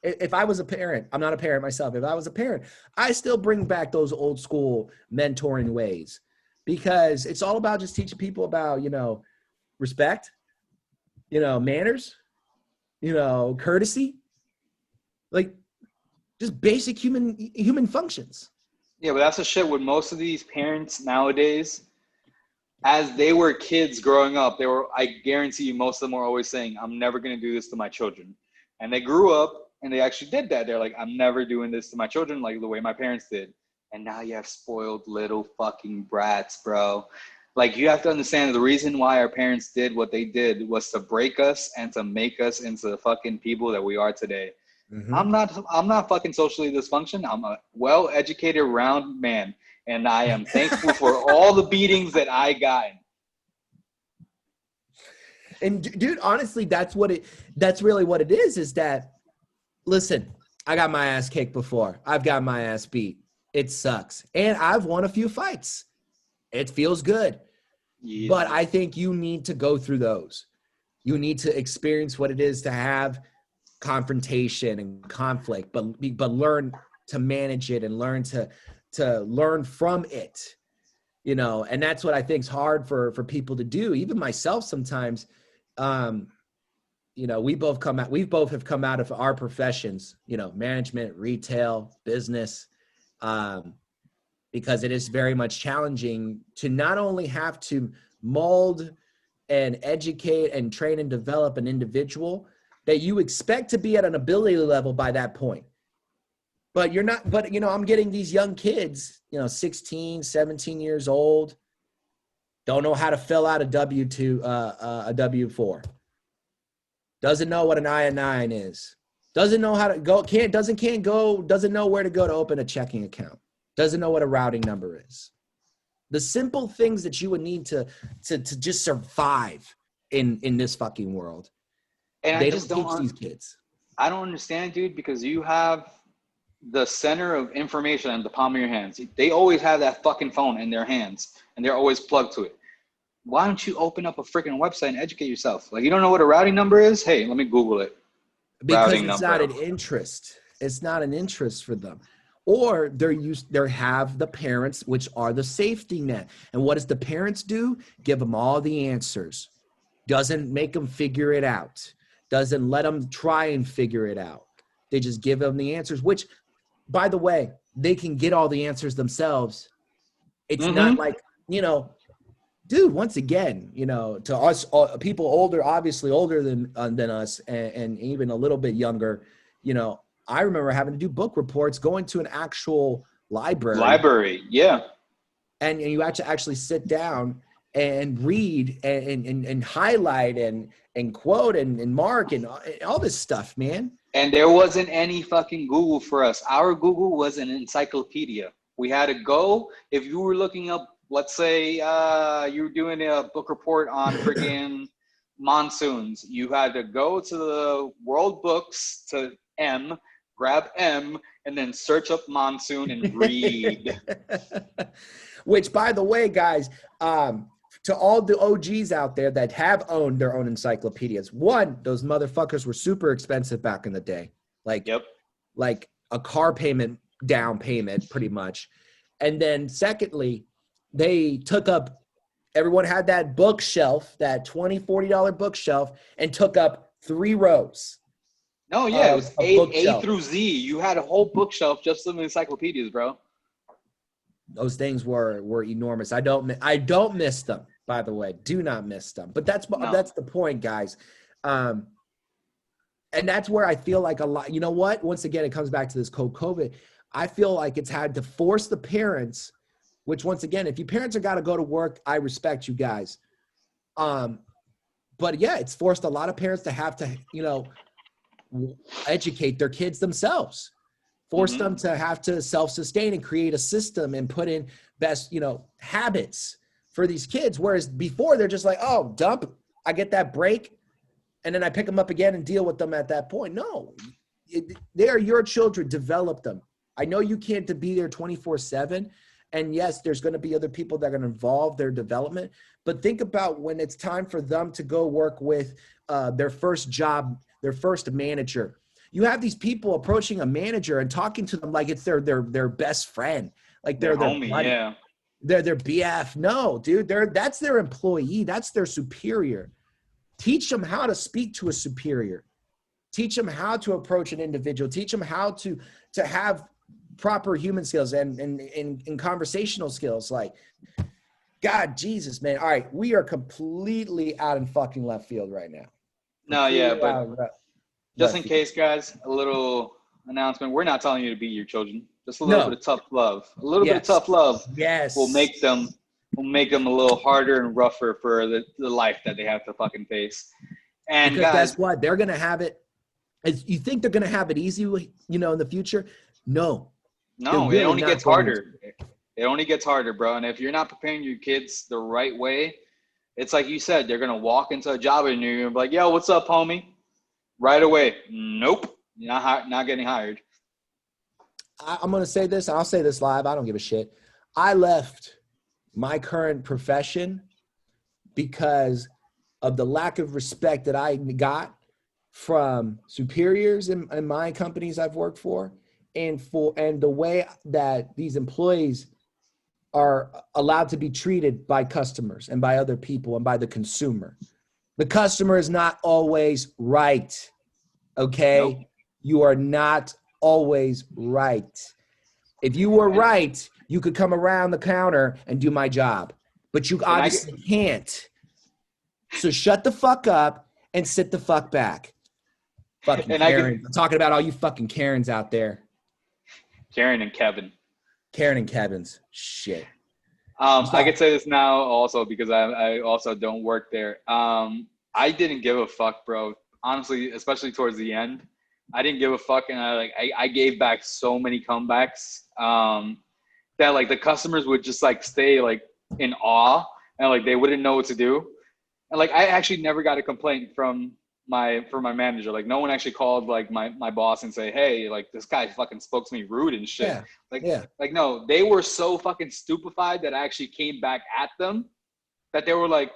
if I was a parent, I'm not a parent myself. If I was a parent, I still bring back those old school mentoring ways, because it's all about just teaching people about, respect, manners, courtesy, like just basic human functions. Yeah, but that's the shit with most of these parents nowadays. As they were kids growing up, I guarantee you most of them were always saying, I'm never going to do this to my children. And they grew up and they actually did that. They're like, I'm never doing this to my children like the way my parents did. And now you have spoiled little fucking brats, bro. Like, you have to understand the reason why our parents did what they did was to break us and to make us into the fucking people that we are today. Mm-hmm. I'm not fucking socially dysfunction. I'm a well-educated, round man. And I am thankful for all the beatings that I got. And dude, honestly, that's really what it is that, listen, I got my ass kicked before. I've got my ass beat. It sucks. And I've won a few fights. It feels good. Yeah. But I think you need to go through those. You need to experience what it is to have confrontation and conflict, but learn to manage it and learn to learn from it, and that's what I think is hard for people to do. Even myself sometimes, we both have come out of our professions, management, retail, business, because it is very much challenging to not only have to mold and educate and train and develop an individual that you expect to be at an ability level by that point. But you're not, I'm getting these young kids, 16, 17 years old, don't know how to fill out a W-2, a W-4. Doesn't know what an I-9 is. Doesn't know how to go, doesn't know where to go to open a checking account. Doesn't know what a routing number is. The simple things that you would need to just survive in this fucking world. And they don't teach these kids. I don't understand, dude, because you have the center of information in the palm of your hands. They always have that fucking phone in their hands and they're always plugged to it. Why don't you open up a freaking website and educate yourself? Like, you don't know what a routing number is? Hey, let me Google it. Because it's not an interest. It's not an interest for them. Or they have the parents, which are the safety net. And what does the parents do? Give them all the answers. Doesn't make them figure it out. Doesn't let them try and figure it out. They just give them the answers, which, by the way, they can get all the answers themselves. It's not like, dude, once again, to us, people older, obviously older than us and even a little bit younger, I remember having to do book reports, going to an actual Library, yeah. And you actually sit down and read and highlight and quote and mark and all this stuff, man. And there wasn't any fucking Google for us. Our Google was an encyclopedia. We had to go, if you were looking up, let's say you were doing a book report on friggin' monsoons, you had to go to the World Books to M, grab M, and then search up monsoon and read. Which, by the way, guys, to all the OGs out there that have owned their own encyclopedias, one, those motherfuckers were super expensive back in the day. Like a car payment, down payment, pretty much. And then secondly, they took up, everyone had that bookshelf, that $20, $40 bookshelf, and took up 3 rows. No, yeah, it was A through Z. You had a whole bookshelf just of encyclopedias, bro. Those things were enormous. I don't miss them, by the way. Do not miss them. But that's the point, guys. And that's where I feel like a lot, you know what? Once again, it comes back to this COVID. I feel like it's had to force the parents, which once again, if your parents are got to go to work, I respect you guys. But yeah, it's forced a lot of parents to have to, educate their kids themselves. Force them to have to self-sustain and create a system and put in best, habits for these kids. Whereas before they're just like, oh, dump, I get that break. And then I pick them up again and deal with them at that point. No, they are your children. Develop them. I know you can't be there 24/7. And yes, there's going to be other people that are going to involve their development. But think about when it's time for them to go work with their first job, their first manager. You have these people approaching a manager and talking to them like it's their best friend, like they're their homie, buddy. yeah. They're their BF. No, dude, that's their employee. That's their superior. Teach them how to speak to a superior. Teach them how to approach an individual. Teach them how to have proper human skills and conversational skills. Like, God, Jesus, man. All right, we are completely out in fucking left field right now. No, yeah, but just in case, guys, a little announcement. We're not telling you to beat your children. Just a little bit of tough love. A little bit of tough love. Yes. Will make them a little harder and rougher for the life that they have to fucking face. And because guys, guess what? They're going to have it. You think they're going to have it easy, in the future? No. No, it only gets harder. It only gets harder, bro. And if you're not preparing your kids the right way, it's like you said, they're going to walk into a job and you're going to be like, yo, what's up, homie? Right away. Nope. You're not getting hired. I'm going to say this. I'll say this live. I don't give a shit. I left my current profession because of the lack of respect that I got from superiors in my companies I've worked for, and the way that these employees are allowed to be treated by customers and by other people and by the consumer. The customer is not always right. Okay. Nope. You are not always right. If you were right, you could come around the counter and do my job, but you obviously can't. So shut the fuck up and sit the fuck back. Fucking Karen. I'm talking about all you fucking Karens out there. Karen and Kevin. Karen and Kevin's shit. I could say this now also because I also don't work there. I didn't give a fuck, bro. Honestly, especially towards the end, I didn't give a fuck, and I gave back so many comebacks that like the customers would just like stay like in awe and like they wouldn't know what to do. And like I actually never got a complaint from my manager. Like no one actually called like my boss and say, hey, like this guy fucking spoke to me rude and shit. Like no, they were so fucking stupefied that I actually came back at them that they were like,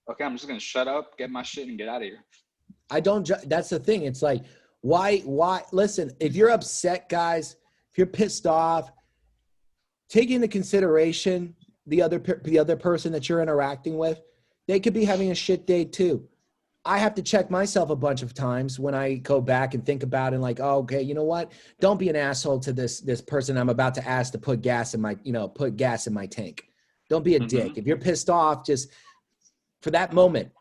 okay, I'm just gonna shut up, get my shit, and get out of here. That's the thing. It's like, why? Listen, if you're upset, guys, if you're pissed off, take into consideration the other person that you're interacting with. They could be having a shit day too. I have to check myself a bunch of times when I go back and think about it, like, oh, okay, you know what? Don't be an asshole to this person I'm about to ask to put gas in my tank. Don't be a dick. If you're pissed off, just for that moment,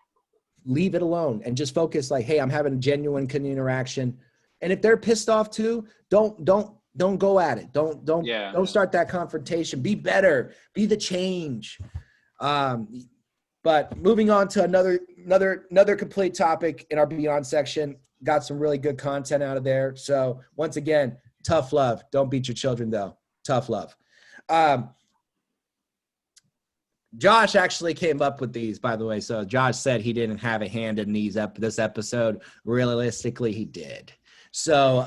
leave it alone and just focus like, hey, I'm having a genuine interaction. And if they're pissed off too, don't don't go at it. Don't start that confrontation. Be better. Be the change. But moving on to another complete topic in our Beyond section. Got some really good content out of there. So once again, tough love. Don't beat your children though. Tough love. Josh actually came up with these, by the way. So Josh said he didn't have a hand in this episode. Realistically, he did. So,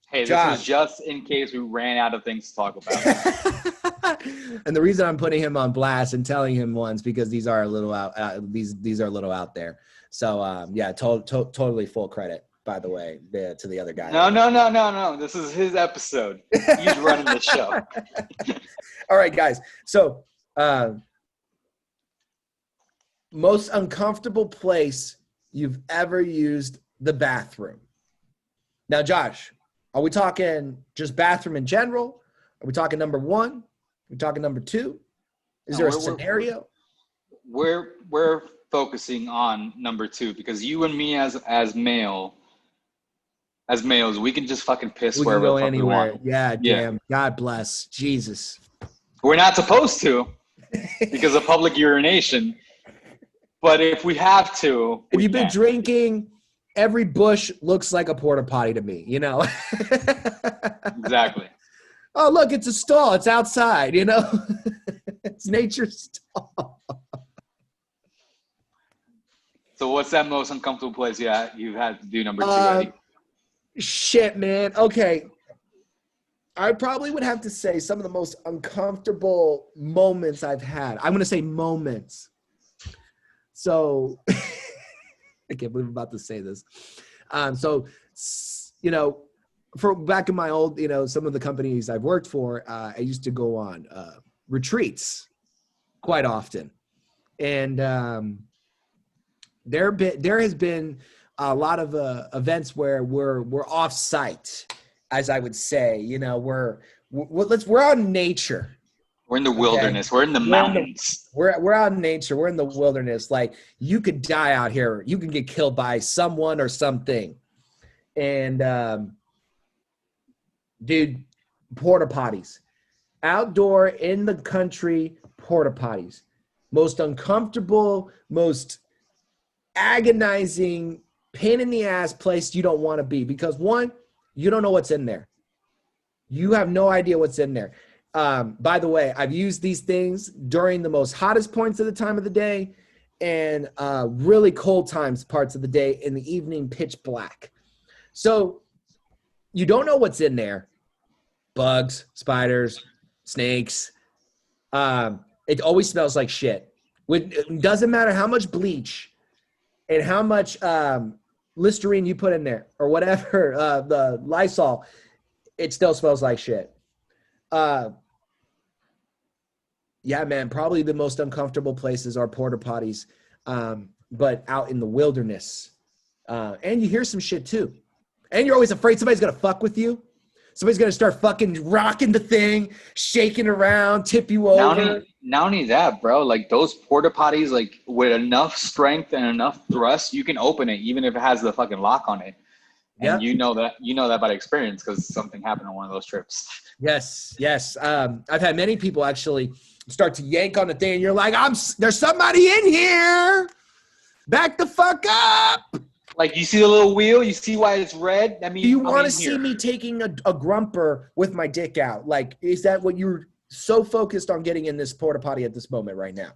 hey, Josh, this was just in case we ran out of things to talk about. And the reason I'm putting him on blast and telling him ones because these are a little out. These are a little out there. So yeah, totally full credit, by the way, to the other guy. No. This is his episode. He's running the show. All right, guys. So most uncomfortable place you've ever used the bathroom. Now, Josh, are we talking just bathroom in general? Are we talking number one? Are we talking number two? Is there a scenario? We're focusing on number two because you and me as males, we can just fucking piss wherever the fuck we want. Yeah, damn. God bless. Jesus. We're not supposed to because of public urination. But if we have to, if you've been drinking, every bush looks like a porta potty to me, you know? Exactly. Oh, look, it's a stall. It's outside, you know? It's nature's stall. So what's that most uncomfortable place you've had to do number two, Eddie? Shit, man. Okay. I probably would have to say some of the most uncomfortable moments I've had. I'm going to say moments. So I can't believe I'm about to say this. So, you know, for back in my old, you know, some of the companies I've worked for, I used to go on retreats quite often. And there has been a lot of events where we're off site, as I would say. You know, we're out in nature. We're in the wilderness. Okay? We're in the mountains. We're out in nature. We're in the wilderness. Like, you could die out here. You can get killed by someone or something. And dude, porta potties, outdoor in the country, porta potties, most uncomfortable, most agonizing, pain in the ass place you don't want to be because one, you don't know what's in there. You have no idea what's in there. By the way, I've used these things during the most hottest points of the time of the day and really cold parts of the day in the evening, pitch black. So you don't know what's in there. Bugs, spiders, snakes. It always smells like shit. It doesn't matter how much bleach and how much Listerine you put in there or whatever, the Lysol, it still smells like shit. Yeah, man, probably the most uncomfortable places are porta potties, but out in the wilderness. And you hear some shit too. And you're always afraid somebody's going to fuck with you. Somebody's going to start fucking rocking the thing, shaking around, tip you over. Not only that, bro, like those porta potties, like with enough strength and enough thrust, you can open it even if it has the fucking lock on it. And you know that by experience because something happened on one of those trips. Yes. I've had many people actually start to yank on the thing and you're like, there's somebody in here. Back the fuck up. Like, you see the little wheel? You see why it's red? I mean, do you want to see me taking a grumper with my dick out? Like, is that what you're so focused on getting in this porta potty at this moment right now?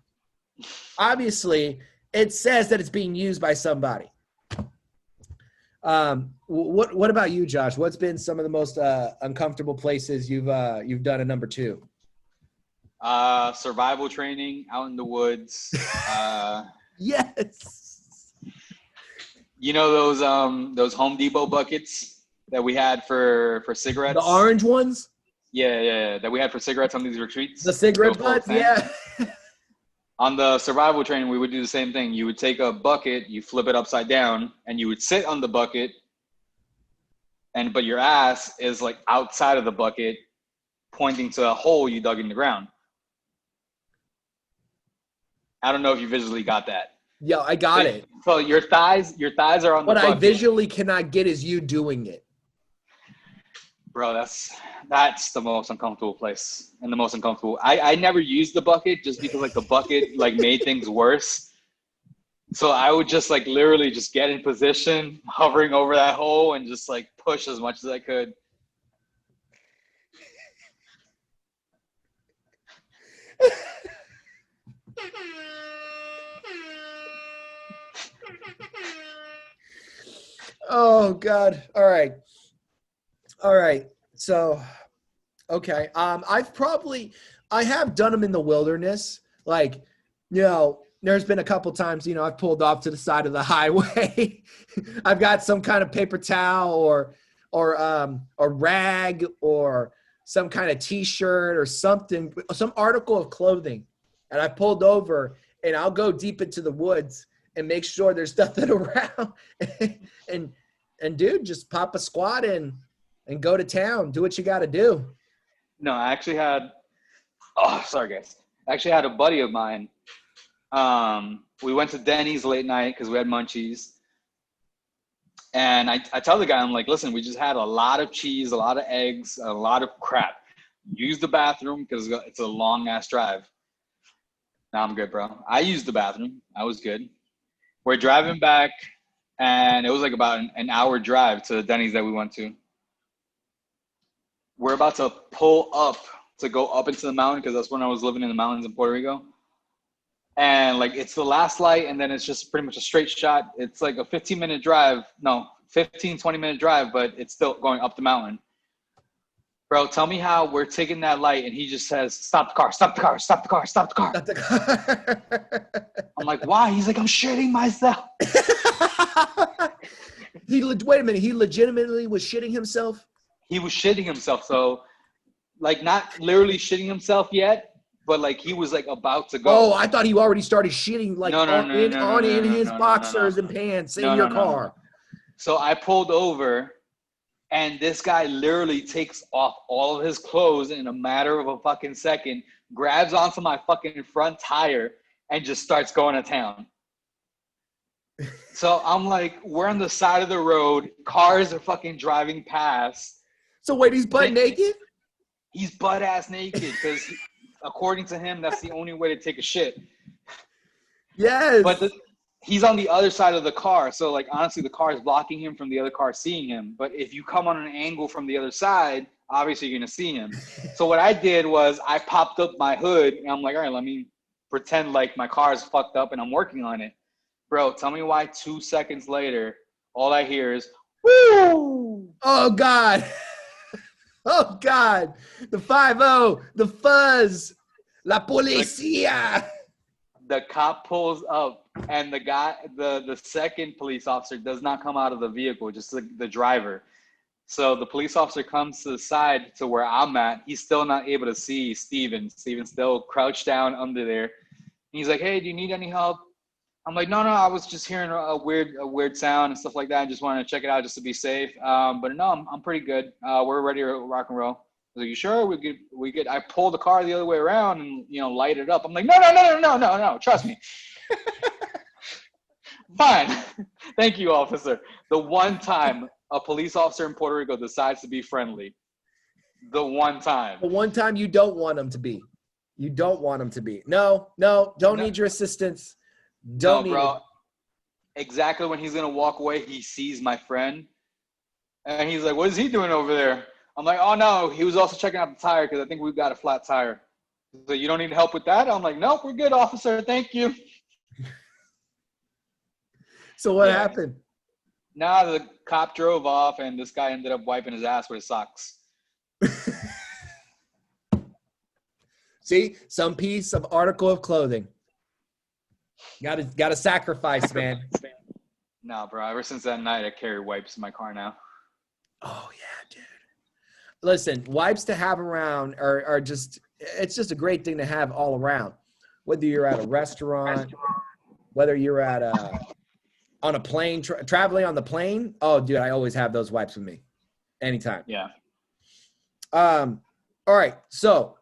Obviously, it says that it's being used by somebody. What about you, Josh? What's been some of the most uncomfortable places you've done a number two? Survival training out in the woods. Yes. You know those Home Depot buckets that we had for cigarettes? The orange ones? Yeah. That we had for cigarettes on these retreats. The cigarette butts, yeah. On the survival training, we would do the same thing. You would take a bucket, you flip it upside down, and you would sit on the bucket, but your ass is like outside of the bucket, pointing to a hole you dug in the ground. I don't know if you visually got that. Yeah, I got it. So your thighs are on the bucket. What I visually cannot get is you doing it. Bro, that's the most uncomfortable place and the most uncomfortable. I never used the bucket just because like the bucket like made things worse. So I would just like literally just get in position, hovering over that hole, and just like push as much as I could. Oh God. All right. All right. So, okay. I have done them in the wilderness. Like, there's been a couple times, I've pulled off to the side of the highway. I've got some kind of paper towel or a rag or some kind of t-shirt or something, some article of clothing. And I pulled over and I'll go deep into the woods and make sure there's nothing around. and dude, just pop a squat in and go to town. Do what you got to do. No, I actually had, sorry guys. I actually had a buddy of mine. We went to Denny's late night because we had munchies. And I tell the guy, I'm like, listen, we just had a lot of cheese, a lot of eggs, a lot of crap. Use the bathroom because it's a long ass drive. No, I'm good, bro. I used the bathroom. I was good. We're driving back, and it was like about an hour drive to the Denny's that we went to. We're about to pull up to go up into the mountain because that's when I was living in the mountains in Puerto Rico. And like it's the last light, and then it's just pretty much a straight shot. It's like a 15-minute drive. No, 20-minute drive, but it's still going up the mountain. Bro, tell me how we're taking that light, and he just says, stop the car, stop the car, stop the car, stop the car. Not the- I'm like, why? He's like, I'm shitting myself. Wait a minute. He legitimately was shitting himself? He was shitting himself. So, like, not literally shitting himself yet, but like he was like about to go. Oh, I thought he already started shitting like in his boxers and pants in your car. So I pulled over, and this guy literally takes off all of his clothes in a matter of a fucking second, grabs onto my fucking front tire, and just starts going to town. So I'm like, we're on the side of the road. Cars are fucking driving past. So wait, he's butt naked? He's butt ass naked because according to him, that's the only way to take a shit. Yes. But he's on the other side of the car. So, like, honestly, the car is blocking him from the other car seeing him. But if you come on an angle from the other side, obviously you're going to see him. So what I did was I popped up my hood, and I'm like, all right, let me pretend like my car is fucked up and I'm working on it. Bro, tell me why 2 seconds later, all I hear is, woo! Oh, God. Oh, God. The 5-0, the fuzz, la policía. The cop pulls up, and the guy, the second police officer does not come out of the vehicle, just the driver. So the police officer comes to the side to where I'm at. He's still not able to see Steven. Steven's still crouched down under there. And he's like, hey, do you need any help? I'm like, no, I was just hearing a weird sound and stuff like that. I just wanted to check it out just to be safe. But no, I'm pretty good. We're ready to rock and roll. I was like, you sure? We good. I pulled the car the other way around and, light it up. I'm like, no, trust me. Fine. Thank you, officer. The one time a police officer in Puerto Rico decides to be friendly. The one time. The one time you don't want him to be. You don't want him to be. No, don't need your assistance. Don't need bro. it. Exactly when he's going to walk away, he sees my friend. And he's like, what is he doing over there? I'm like, oh, no. He was also checking out the tire because I think we've got a flat tire. So you don't need help with that? I'm like, nope, we're good, officer. Thank you. So what happened? Nah, the cop drove off, and this guy ended up wiping his ass with his socks. See, some piece of article of clothing. Got to sacrifice, man. No, bro. Ever since that night, I carry wipes in my car now. Oh yeah, dude. Listen, wipes to have around are just. It's just a great thing to have all around. Whether you're at a restaurant, whether you're at on a plane, traveling on the plane. Oh, dude, I always have those wipes with me, anytime. Yeah. All right. So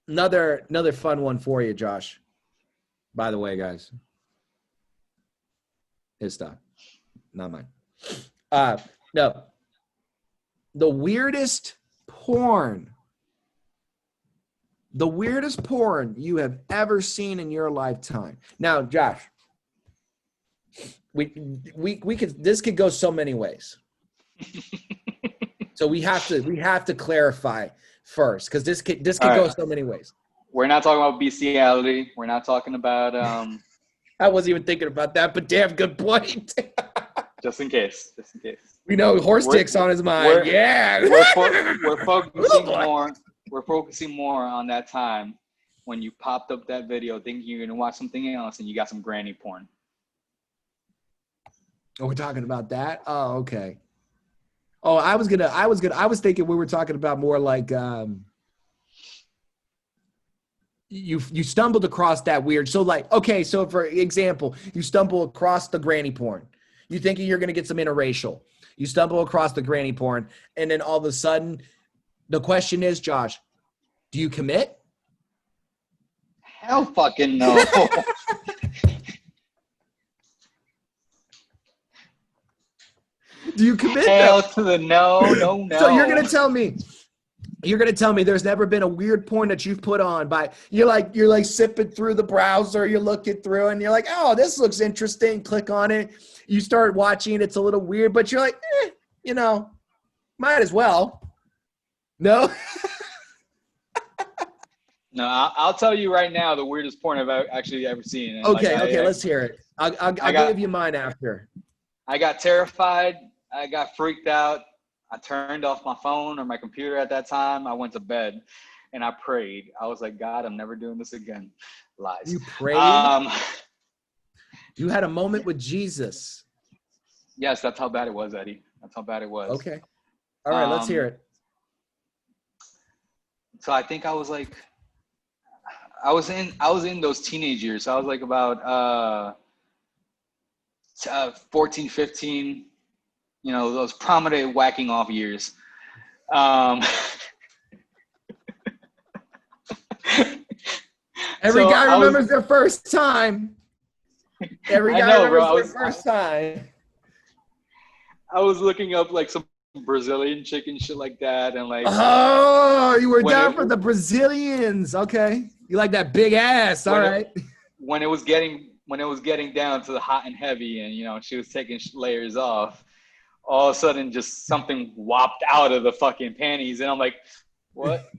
another fun one for you, Josh. By the way, guys, his stuff, not mine. No. The weirdest porn you have ever seen in your lifetime. Now, Josh, we could, this could go so many ways. So we have to clarify first, because this could go so many ways. We're not talking about bestiality. We're not talking about I wasn't even thinking about that, but damn, good point. just in case. We know horse dicks on his mind. We're focusing more on that time when you popped up that video thinking you're gonna watch something else and you got some granny porn. Oh, we're talking about that? Oh, okay. Oh, I was thinking we were talking about more like you stumbled across that weird. So like, okay, so for example, you stumble across the granny porn. You thinking you're gonna get some interracial. You stumble across the granny porn, and then all of a sudden, the question is, Josh, do you commit? Hell fucking no. Do you commit? Hell to the no. So you're gonna tell me there's never been a weird porn that you've put on by you're like sipping through the browser, you're looking through and you're like, oh, this looks interesting. Click on it. You start watching, it's a little weird, but you're like, might as well. No? No, I'll tell you right now the weirdest porn I've actually ever seen. And Okay, let's hear it. I'll give you mine after. I got terrified. I got freaked out. I turned off my phone or my computer at that time. I went to bed and I prayed. I was like, God, I'm never doing this again. Lies. You prayed? You had a moment with Jesus. Yes, that's how bad it was, Eddie. That's how bad it was. Okay. All right, let's hear it. So I think I was like, I was in those teenage years. So I was like about 14, 15, those prominent whacking off years. Every guy remembers their first time. Every guy remembers their first time. I was looking up like some Brazilian chicken shit like that, and like. Oh, you were down for the Brazilians. Okay, you like that big ass. All right. When it was getting down to the hot and heavy, and she was taking layers off, all of a sudden just something whopped out of the fucking panties, and I'm like, what?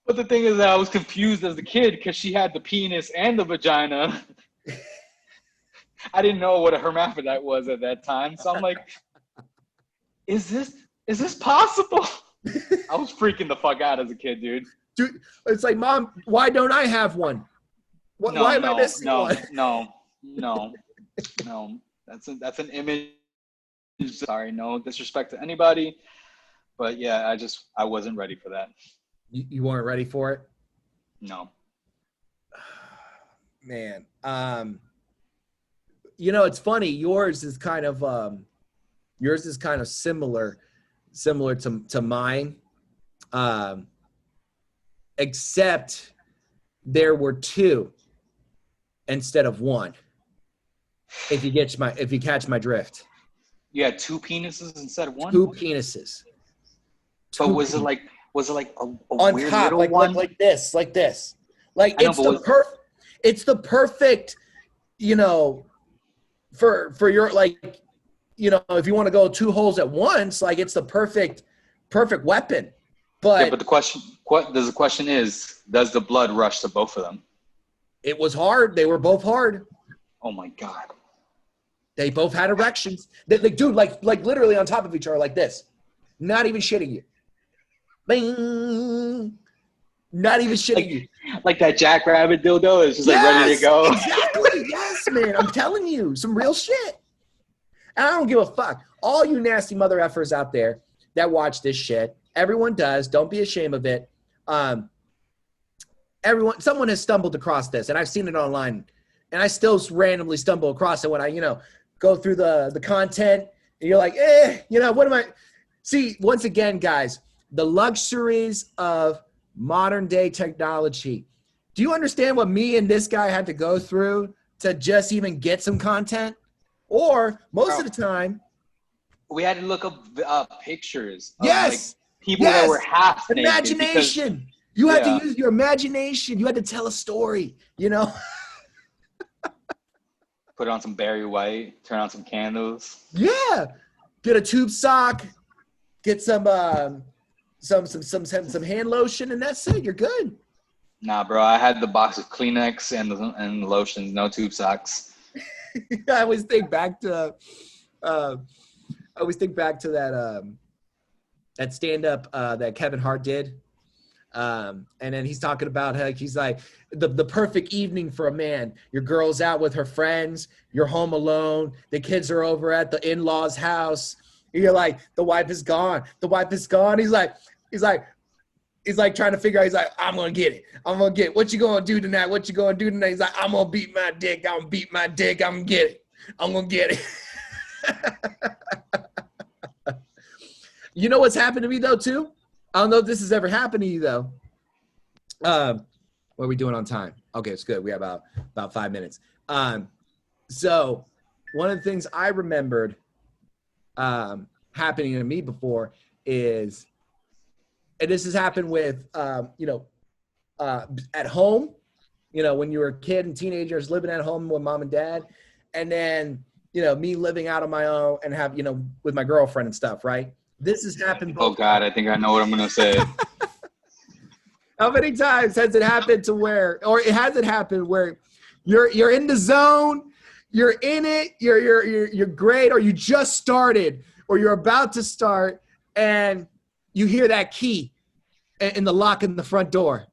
But the thing is that I was confused as a kid because she had the penis and the vagina. I didn't know what a hermaphrodite was at that time. So I'm like, is this possible? I was freaking the fuck out as a kid, dude. Dude, it's like, Mom, why don't I have one? Why am I missing one? No. That's an image. Sorry, no disrespect to anybody. But yeah, I wasn't ready for that. You weren't ready for it? No. Man. It's funny. Yours is kind of similar to mine. Except there were two instead of one. If you catch my drift. You had two penises instead of one? Two penises. But was it like a on weird top, little one? like this. Like it's the perfect, for your, like, if you want to go two holes at once, like it's the perfect weapon. But the question is, does the blood rush to both of them? It was hard. They were both hard. Oh my God. They both had erections. Dude, like literally on top of each other like this. Not even shitting you. Bing. Not even shitting you. Like that Jackrabbit dildo is just like ready to go. Exactly. Yes, man. I'm telling you, some real shit. And I don't give a fuck. All you nasty mother effers out there that watch this shit, everyone does. Don't be ashamed of it. Someone has stumbled across this, and I've seen it online, and I still randomly stumble across it when I, go through the content, and you're like, what am I? See, once again, guys, the luxuries of modern day technology. Do you understand what me and this guy had to go through to just even get some content? Or most Bro. of the time, We had to look up pictures of like yes, people that were half naked because imagination. You had to yeah. use your imagination. You had to tell a story, you know? Put on some Barry White, turn on some candles. Yeah. Get a tube sock, get some hand lotion, and that's it. You're good. Nah, bro, I had the box of Kleenex and lotions, no tube socks. I always think back to that stand up that Kevin Hart did. And then he's talking about how he's like the perfect evening for a man. Your girl's out with her friends, you're home alone, the kids are over at the in-laws house. You're like, the wife is gone. He's like trying to figure out, he's like, I'm gonna get it. What you gonna do tonight? He's like, I'm gonna beat my dick. I'm gonna get it. You know what's happened to me though too? I don't know if this has ever happened to you though. What are we doing on time? Okay, it's good. We have about 5 minutes. So one of the things I remembered happening to me before is, and this has happened with at home, when you were a kid and teenagers living at home with mom and dad, and then me living out on my own and have with my girlfriend and stuff, right? This has happened both Oh God, I think I know what I'm gonna say. How many times has it happened where you're in the zone, you're in it, you're great, or you just started, or you're about to start, and you hear that key in the lock in the front door,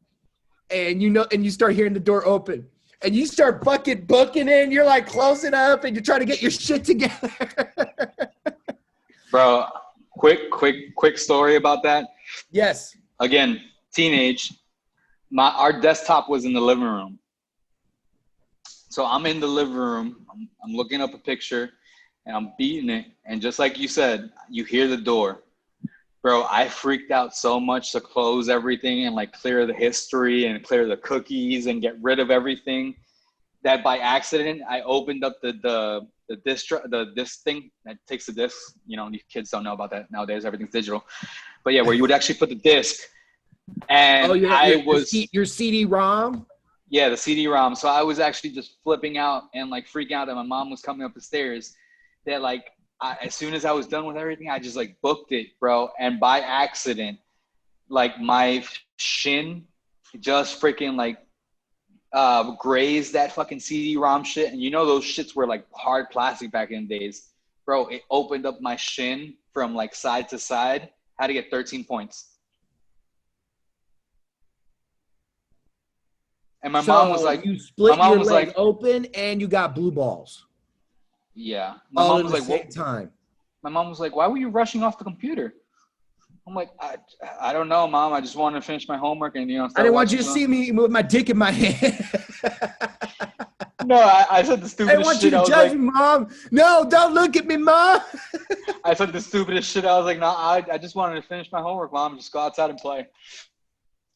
and you start hearing the door open, and you start fucking booking in, you're like closing up, and you're trying to get your shit together. Bro, quick story about that. Yes. Again, teenage. Our desktop was in the living room. So I'm in the living room. I'm looking up a picture, and I'm beating it. And just like you said, you hear the door. Bro, I freaked out so much to close everything and like clear the history and clear the cookies and get rid of everything, that by accident I opened up the disc thing that takes the disc. These kids don't know about that nowadays. Everything's digital. But yeah, where you would actually put the disc. And your CD-ROM? Yeah, the CD-ROM. So I was actually just flipping out and like freaking out that my mom was coming up the stairs. That like as soon as I was done with everything, I just like booked it, bro. And by accident, like my shin just freaking like grazed that fucking CD-ROM shit. And those shits were like hard plastic back in the days. Bro, it opened up my shin from like side to side. Had to get 13 points. And my mom was like, you split your leg open and you got blue balls. Yeah. All at the same time. My mom was like, why were you rushing off the computer? I'm like, I don't know, Mom. I just wanted to finish my homework and I didn't want you to see me with my dick in my hand. No, I said the stupidest shit. I want you to judge me, Mom. No, don't look at me, Mom. I said the stupidest shit. I was like, no, I just wanted to finish my homework, Mom. Just go outside and play.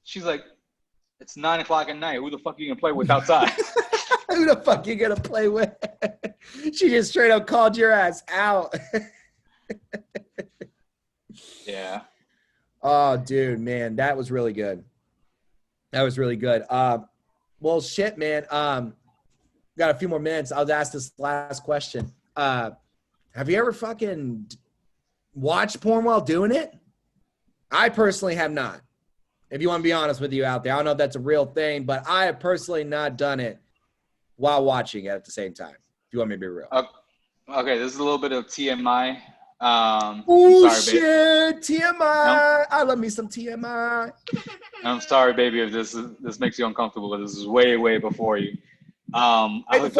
She's like, it's 9:00 at night. Who the fuck are you gonna play with outside? Who the fuck you gonna play with? She just straight up called your ass out. Yeah. Oh, dude, man, that was really good. Well, shit, man. Got a few more minutes. I'll ask this last question. Have you ever fucking watched porn while doing it? I personally have not. If you want to be honest with you out there, I don't know if that's a real thing, but I have personally not done it while watching it at the same time. If you want me to be real. Okay, this is a little bit of TMI. Oh shit, TMI. No. I love me some TMI. I'm sorry, baby, if this makes you uncomfortable, but this is way before you. I hooked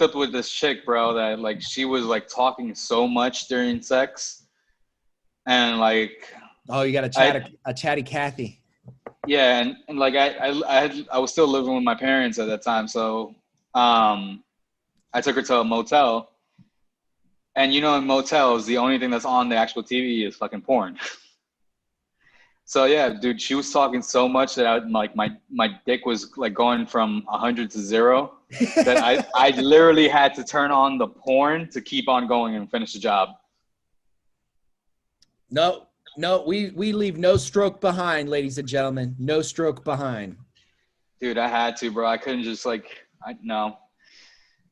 up with this chick, bro, that like she was like talking so much during sex, and like. Oh, you got a chatty Cathy. Yeah, and like I was still living with my parents at that time, so I took her to a motel, and in motels the only thing that's on the actual TV is fucking porn. So yeah, dude, she was talking so much that my dick was like going from 100 to 0. that I literally had to turn on the porn to keep on going and finish the job. No, we leave no stroke behind, ladies and gentlemen. No stroke behind. Dude, I had to, bro. I couldn't just no.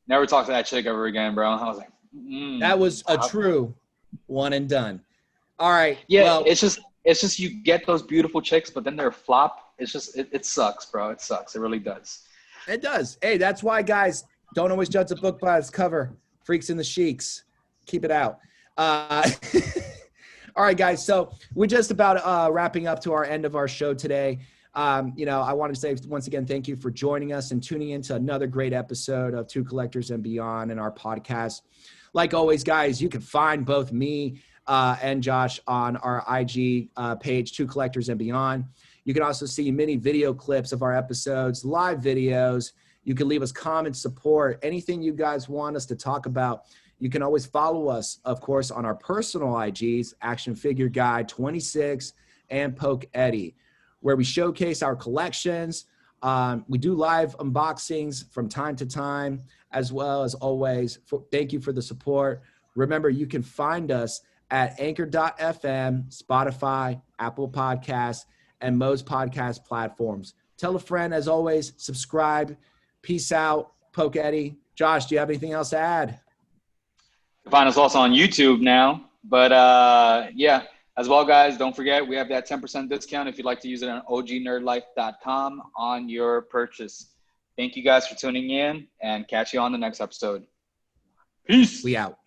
Never talk to that chick ever again, bro. I was like, that was a true one and done. All right. Yeah, well, it's just you get those beautiful chicks, but then they're flop. It's just it sucks, bro. It sucks. It really does. It does. Hey, that's why guys don't always judge a book by its cover. Freaks in the Sheiks. Keep it out. All right, guys. So we're just about wrapping up to our end of our show today. I want to say once again, thank you for joining us and tuning into another great episode of Two Collectors and Beyond in our podcast. Like always, guys, you can find both me and Josh on our IG page, Two Collectors and Beyond. You can also see many video clips of our episodes, live videos. You can leave us comments, support, anything you guys want us to talk about. You can always follow us, of course, on our personal IGs, Action Figure Guy 26 and Poke Eddie, where we showcase our collections. We do live unboxings from time to time, as well as always. Thank you for the support. Remember, you can find us at Anchor.fm, Spotify, Apple Podcasts, and most podcast platforms. Tell a friend, as always, subscribe. Peace out. Poke Eddie. Josh, do you have anything else to add? You can find us also on YouTube now. But yeah, as well, guys, don't forget, we have that 10% discount if you'd like to use it on ognerdlife.com on your purchase. Thank you guys for tuning in, and catch you on the next episode. Peace. We out.